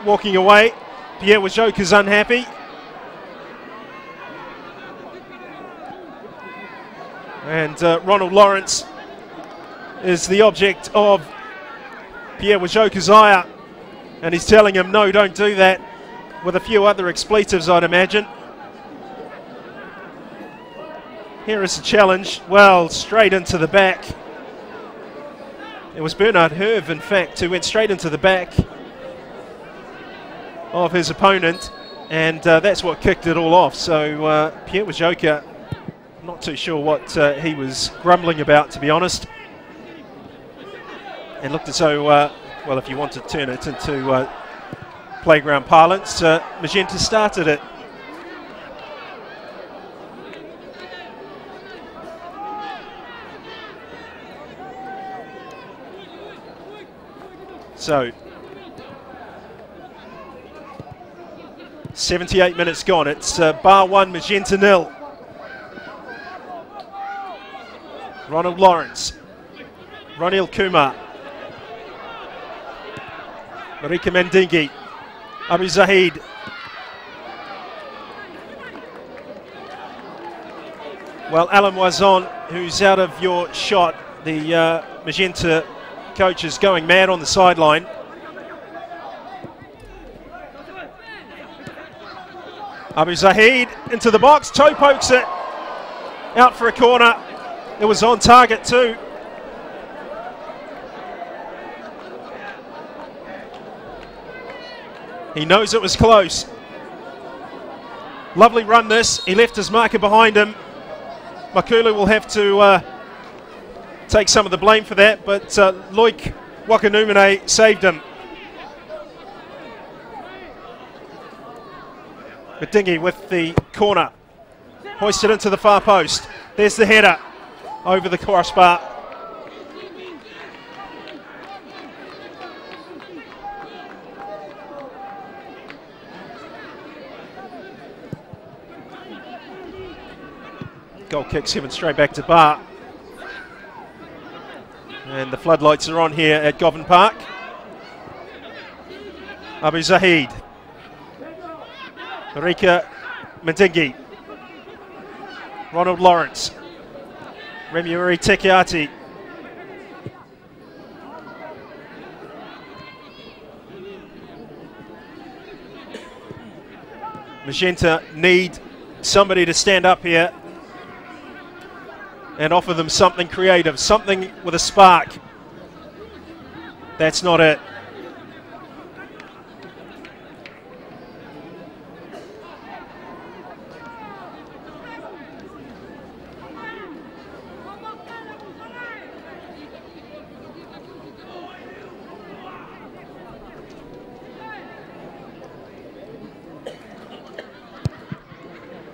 walking away. Pierre Wajoka is unhappy. And Ronald Lawrence is the object of Pierre Wajoka's ire. And he's telling him, no, don't do that, with a few other expletives, I'd imagine. Here is the challenge. Well, straight into the back. It was Bernard Irv, in fact, who went straight into the back of his opponent, and that's what kicked it all off. So Pierre Wajoka, not too sure what he was grumbling about, to be honest. And looked as though, well, if you want to turn it into playground parlance, Magenta started it. So, 78 minutes gone. It's Bar 1, Magenta 0. Ronald Lawrence. Ronil Kumar. Marika Mandingi. Abu Zahid. Well, Alan Wazon, who's out of your shot, the Magenta coach is going mad on the sideline. Abu Zahid into the box, toe pokes it, out for a corner. It was on target too. He knows it was close. Lovely run this, he left his marker behind him. Makulu will have to take some of the blame for that, but Loic Wakanumene saved him. Madingi with the corner, hoisted into the far post. There's the header over the crossbar. Goal kick given straight back to Bar. And the floodlights are on here at Govan Park. Abu Zahid. Marika Mandingi. Ronald Lawrence. Remueri Tekiati. Magenta need somebody to stand up here and offer them something creative, something with a spark. That's not it.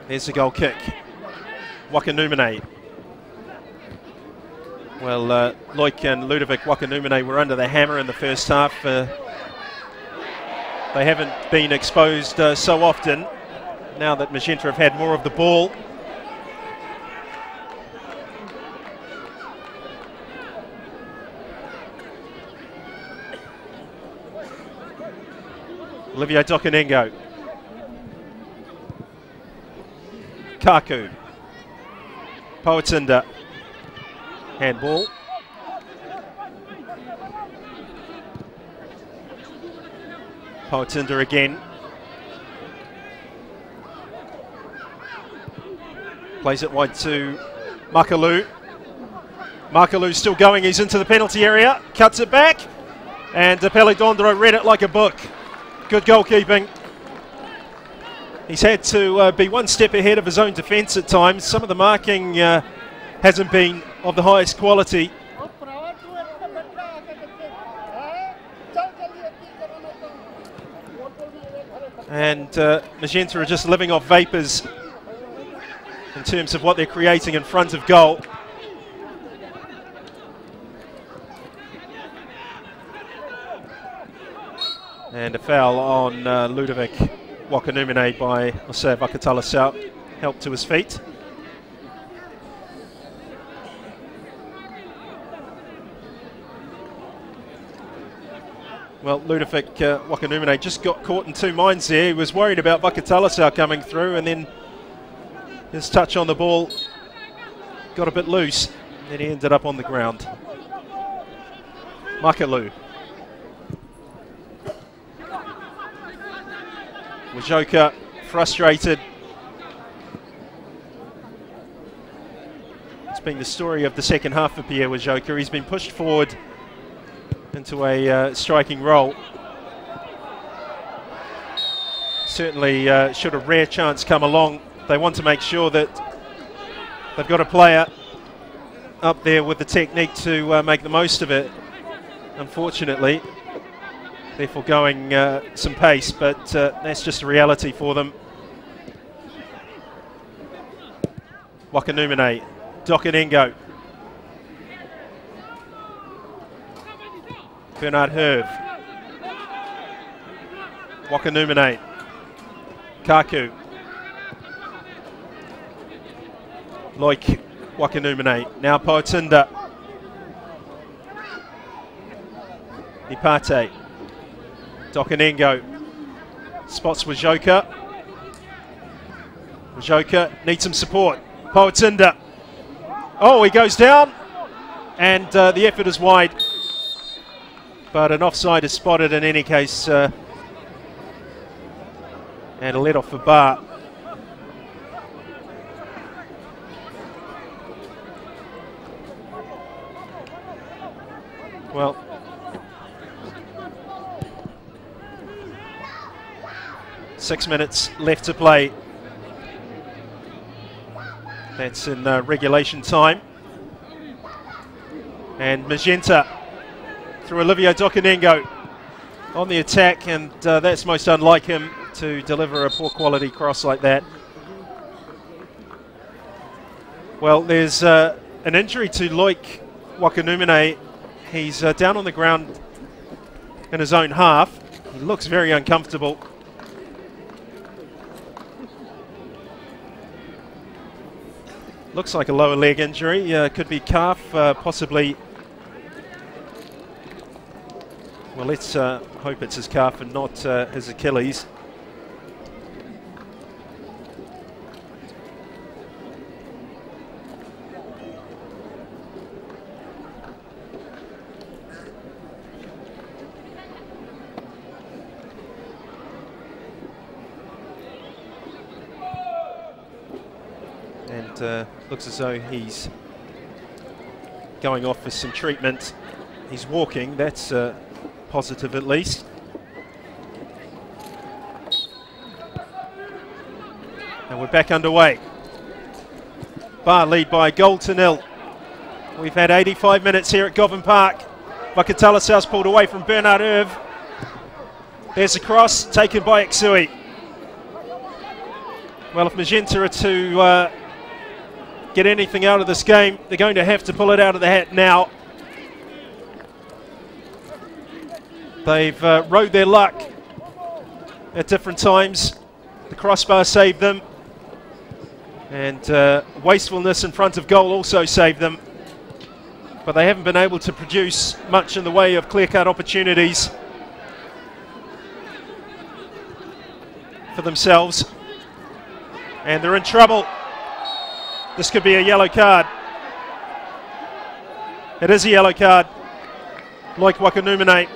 Here's the goal kick. Wakanumene. Well, Loik and Ludovic Wakanumene were under the hammer in the first half. They haven't been exposed so often now that Magenta have had more of the ball. Olivier Dokanengo. Kaku. Poatinda. Handball. Poatinda again. Plays it wide to Makalu. Makalu's still going, he's into the penalty area. Cuts it back. And Pelidondro read it like a book. Good goalkeeping. He's had to be one step ahead of his own defence at times. Some of the marking hasn't been of the highest quality. And Magenta are just living off vapours in terms of what they're creating in front of goal. And a foul on Ludovic Wakanumene by Jose Vakatalasau, helped to his feet. Well, Ludovic Wakanumene just got caught in two minds there. He was worried about Vakatalasau coming through, and then his touch on the ball got a bit loose, and he ended up on the ground. Makalu. Wajoka frustrated. It's been the story of the second half for Pierre Wajoka. He's been pushed forward into a striking role. Certainly should a rare chance come along, they want to make sure that they've got a player up there with the technique to make the most of it. Unfortunately, they're foregoing some pace, but that's just a reality for them. Wakanumene, Dokanengo. Bernard Herve. Wakanumene. Kaku. Loik Wakanumene. Now Poatinda. Nipate. Dokanengo. Spots Wajoka. Wajoka needs some support. Poatinda. Oh, he goes down. And the effort is wide. But an offside is spotted in any case. And a let off for Bar. Well, six minutes left to play. That's in regulation time. And Magenta through Olivier Dokanengo on the attack, and that's most unlike him to deliver a poor quality cross like that. Well, there's an injury to Loik Wakanumene. He's down on the ground in his own half. He looks very uncomfortable. Looks like a lower leg injury. Could be calf, possibly. Well, let's hope it's his calf and not his Achilles. and looks as though he's going off for some treatment. He's walking, that's positive at least. And we're back underway. Bar lead by a goal to nil. We've had 85 minutes here at Govan Park. Vakatalasau's pulled away from Bernard Irv. There's a cross taken by Exui. Well, if Magenta are to get anything out of this game, they're going to have to pull it out of the hat now. They've rode their luck at different times. The crossbar saved them, and wastefulness in front of goal also saved them. But they haven't been able to produce much in the way of clear-cut opportunities for themselves. And they're in trouble. This could be a yellow card. It is a yellow card, like Wakanumene.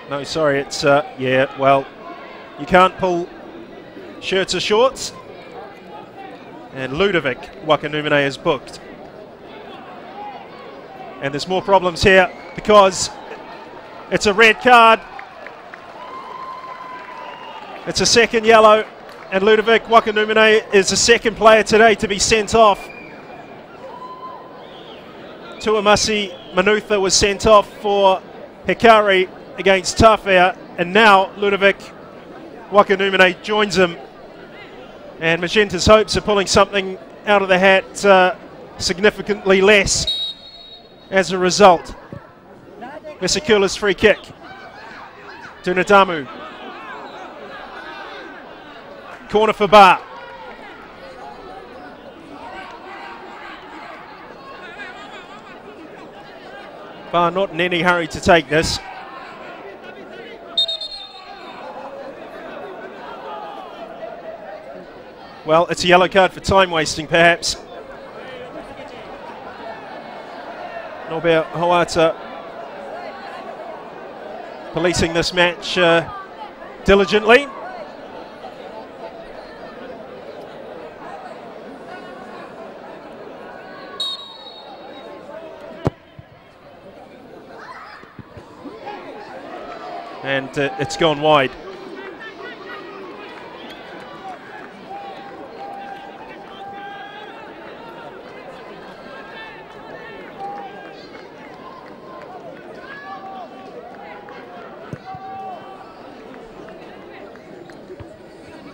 No, sorry, it's, yeah, well, you can't pull shirts or shorts. And Ludovic Wakanumene is booked. And there's more problems here because it's a red card. It's a second yellow, and Ludovic Wakanumene is the second player today to be sent off. Tuamasi Manutha was sent off for Hikari against Tawhia, and now Ludovic Wakanumene joins him. And Magenta's hopes of pulling something out of the hat significantly less as a result. Vesikula's free kick. Dunadamu. Corner for Bar. Bar not in any hurry to take this. Well, it's a yellow card for time wasting, perhaps. Norbert Hoata policing this match diligently. And it's gone wide.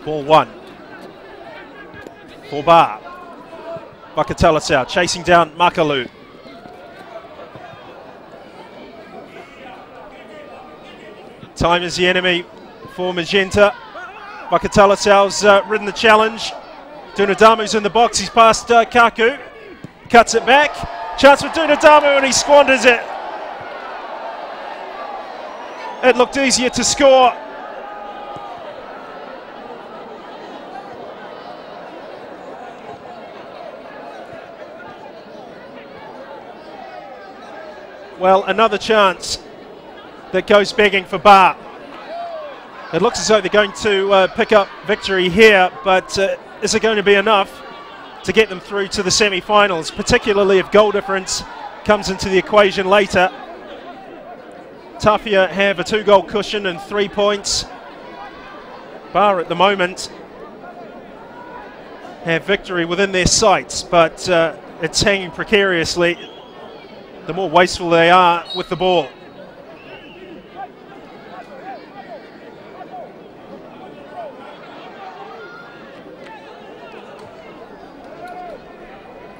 Ball one for Bar. Vakatalasau chasing down Makalu. Time is the enemy for Magenta. Vakatalasau's ridden the challenge. Dunadamu's in the box. He's past Kaku. Cuts it back. Chance for Dunadamu, and he squanders it. It looked easier to score. Well, another chance that goes begging for Bar. It looks as though they're going to pick up victory here, but is it going to be enough to get them through to the semi-finals, particularly if goal difference comes into the equation later? Tawhia have a 2-goal cushion and 3 points. Bar at the moment have victory within their sights, but it's hanging precariously the more wasteful they are with the ball.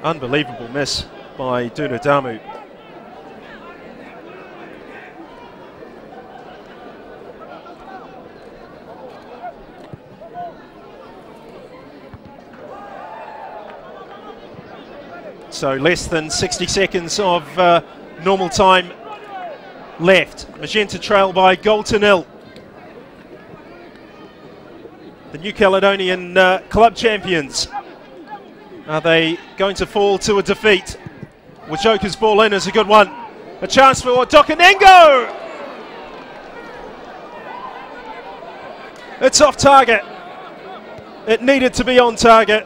Unbelievable miss by Dunadamu. So less than 60 seconds of normal time left. Magenta trail by goal to nil. The New Caledonian club champions. Are they going to fall to a defeat? Wajoka's ball in is a good one. A chance for Dokanengo! It's off target. It needed to be on target.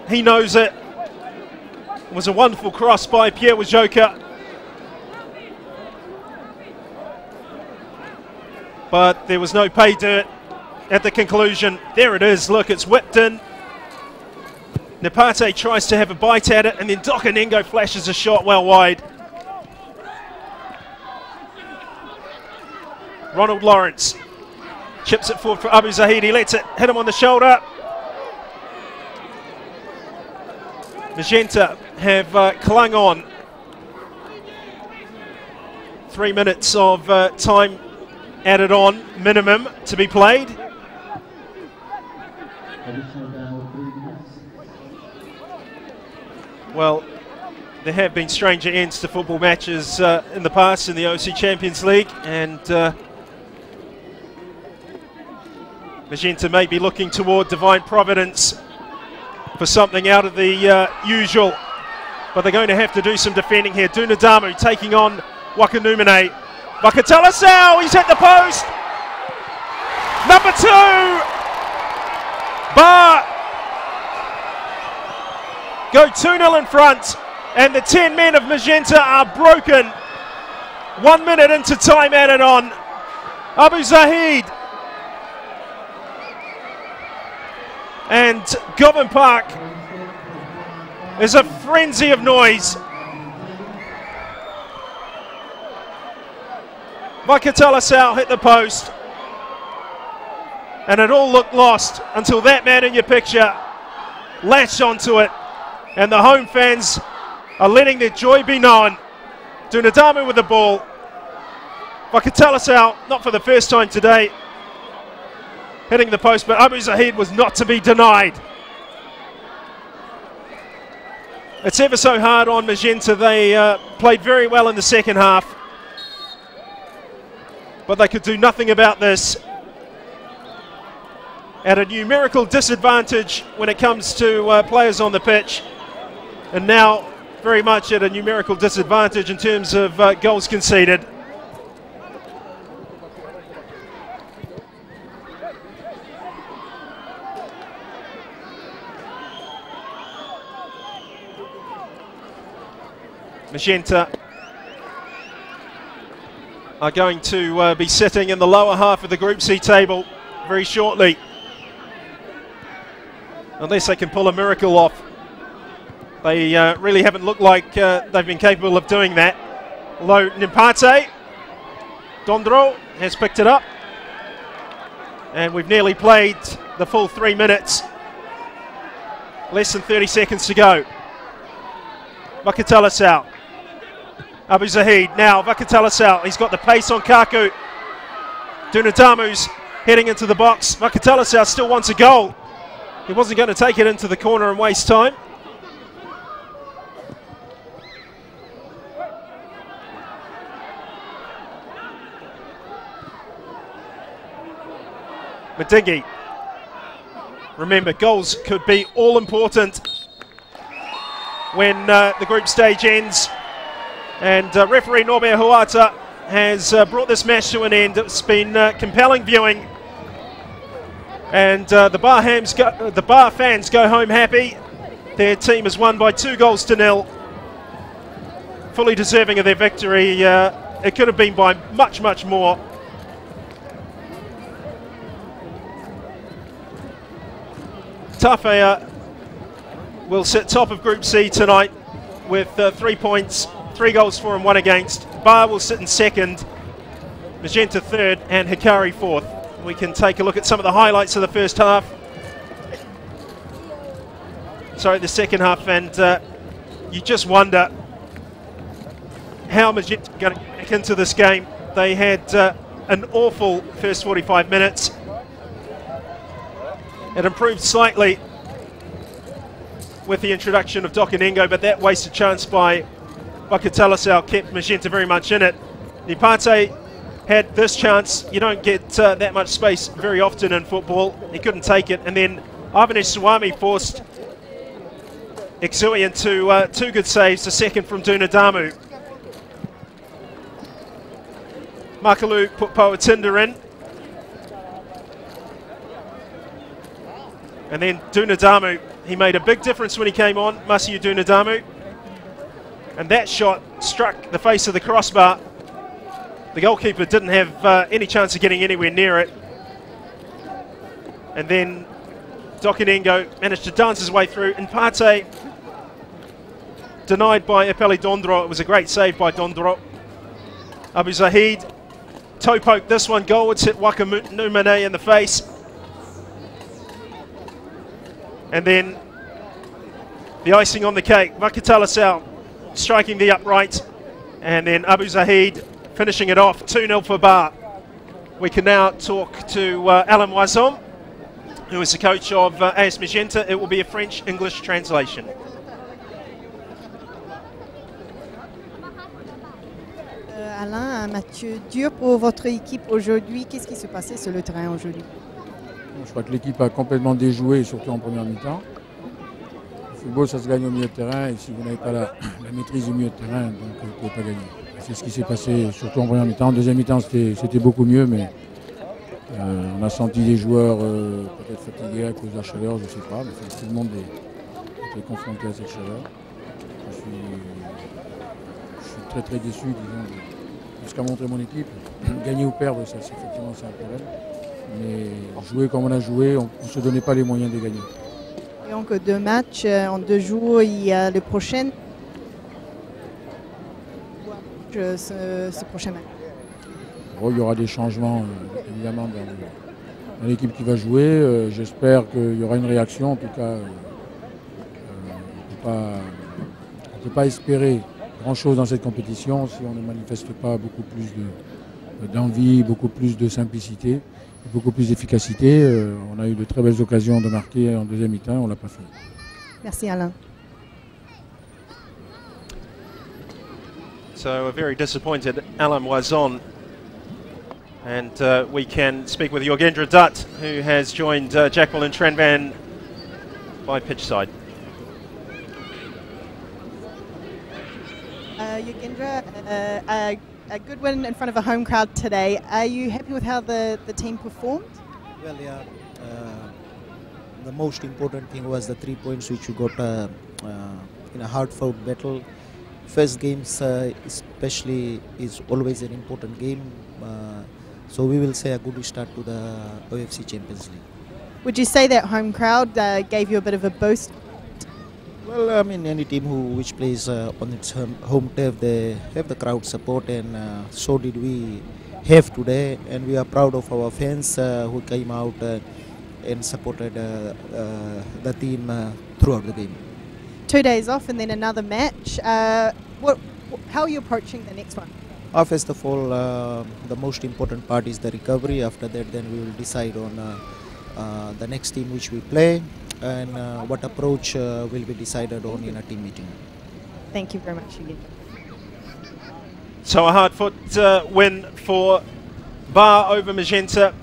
He knows it. It was a wonderful cross by Pierre Wajoka. But there was no pay dirt at the conclusion. There it is. Look, it's whipped in. Nepate tries to have a bite at it, and then Dokanengo flashes a shot well wide. Ronald Lawrence chips it forward for Abu Zahid. He lets it hit him on the shoulder. Magenta have clung on. 3 minutes of time added on, minimum, to be played. Well, there have been stranger ends to football matches in the past in the OFC Champions League, and Magenta may be looking toward divine providence for something out of the usual, but they're going to have to do some defending here. Dunadamu taking on Wakanumene. Vakatalasau, he's hit the post. Number 2, Bar go 2-0 in front, and the 10 men of Magenta are broken. 1 minute into time added on. Abu Zahid and Govan Park is a frenzy of noise. Vakatalasau hit the post, and it all looked lost until that man in your picture latched onto it, and the home fans are letting their joy be known. Dunadamu with the ball. Vakatalasau, not for the first time today, hitting the post, but Abu Zahid was not to be denied. It's ever so hard on Magenta. They played very well in the second half, but they could do nothing about this. At a numerical disadvantage when it comes to players on the pitch, and now very much at a numerical disadvantage in terms of goals conceded. Magenta are going to be sitting in the lower half of the Group C table very shortly, unless they can pull a miracle off. They really haven't looked like they've been capable of doing that. Although Nimpate, Dondro has picked it up, and we've nearly played the full 3 minutes. Less than 30 seconds to go. Vakatalasau. Abu Zahid now, Vakatalasau. He's got the pace on Kaku. Dunadamu's heading into the box. Vakatalasau still wants a goal. He wasn't going to take it into the corner and waste time. Madingi. Remember, goals could be all important when the group stage ends. And referee Norbert Huata has brought this match to an end. It's been compelling viewing. And the Bar fans go home happy. Their team has won by 2-0. Fully deserving of their victory. It could have been by much, much more. Tafea will sit top of Group C tonight with 3 points, 3 goals for and 1 against. Bar will sit in second, Magenta third, and Hikari fourth. We can take a look at some of the highlights of the first half. Sorry, the second half, and you just wonder how Magenta are going to get back into this game. They had an awful first 45 minutes. It improved slightly with the introduction of Dokanengo, but that wasted chance by Vakatalasau kept Magenta very much in it. Nipate had this chance. You don't get that much space very often in football. He couldn't take it, and then Avanesh Swami forced Exui into 2 good saves, the second from Dunadamu. Makalu put Poatinda in. And then Dunadamu, he made a big difference when he came on, Masiu Dunadamu. And that shot struck the face of the crossbar. The goalkeeper didn't have any chance of getting anywhere near it. And then Dokinengo managed to dance his way through. And Pate denied by Epeli Dondro. It was a great save by Dondro. Abu Zahid toe poked this one goalwards, hit Waka Numane in the face. And then the icing on the cake, Vakatalasau striking the upright, and then Abu Zahid finishing it off, 2-0 for Bar. We can now talk to Alain Moison, who is the coach of AS Magenta. It will be a French-English translation. Alain, un match dur pour votre équipe aujourd'hui. Qu'est-ce qui s'est passé sur le terrain aujourd'hui? Je crois que l'équipe a complètement déjoué, surtout en première mi-temps. Le football, ça se gagne au milieu de terrain, et si vous n'avez pas la maîtrise du milieu de terrain, donc vous ne pouvez pas gagner. C'est ce qui s'est passé, surtout en première mi-temps. En deuxième mi-temps, c'était beaucoup mieux, mais on a senti les joueurs peut-être fatigués à cause de la chaleur, je ne sais pas, mais tout le monde était confronté à cette chaleur. Je suis très très déçu, disons, de ce qu'a montré mon équipe. Gagner ou perdre, ça, effectivement, c'est un problème. Mais jouer comme on a joué, on ne se donnait pas les moyens de gagner. Et donc 2 matchs en 2 jours, il y a le prochain. Ce prochain match. Bon, il y aura des changements évidemment dans l'équipe qui va jouer. J'espère qu'il y aura une réaction. En tout cas, on ne peut pas espérer grand-chose dans cette compétition si on ne manifeste pas beaucoup plus d'envie, beaucoup plus de simplicité, beaucoup plus d'efficacité. On a eu de très belles occasions de marquer en deuxième mi-temps, on ne l'a pas fait. Merci Alain. So a very disappointed Alain Moison. And we can speak with Jorgendra Dutt, who has joined Jackwell and Tranvan by pitch side. Jorgendra, a good win in front of a home crowd today. Are you happy with how the team performed? Well, yeah. The most important thing was the 3 points which we got in a hard-fought battle. First games especially is always an important game. So we will say a good start to the OFC Champions League. Would you say that home crowd gave you a bit of a boost? Well, I mean, any team which plays on its home turf, they have the crowd support, and so did we have today. And we are proud of our fans who came out and supported the team throughout the game. 2 days off and then another match. How are you approaching the next one? First of all, the most important part is the recovery. After that, then we will decide on the next team which we play, and what approach will be decided on in a team meeting. Thank you very much again. So a hard-fought win for Bar over Magenta.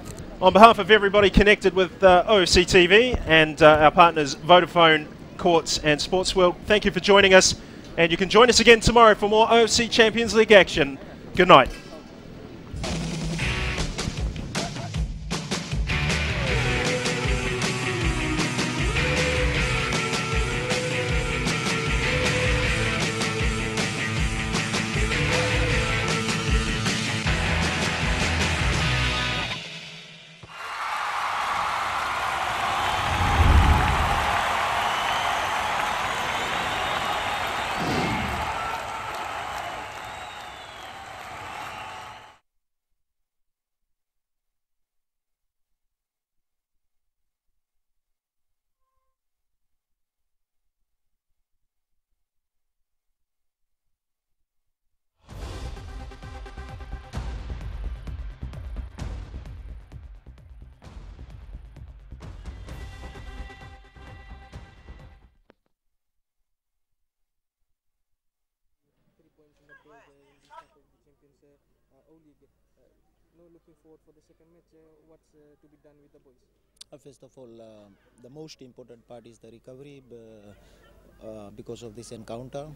On behalf of everybody connected with OFC TV and our partners Vodafone, Courts and Sports World, thank you for joining us, and you can join us again tomorrow for more OFC Champions League action. Good night. Looking forward for the second match, what's to be done with the boys? First of all, the most important part is the recovery because of this encounter.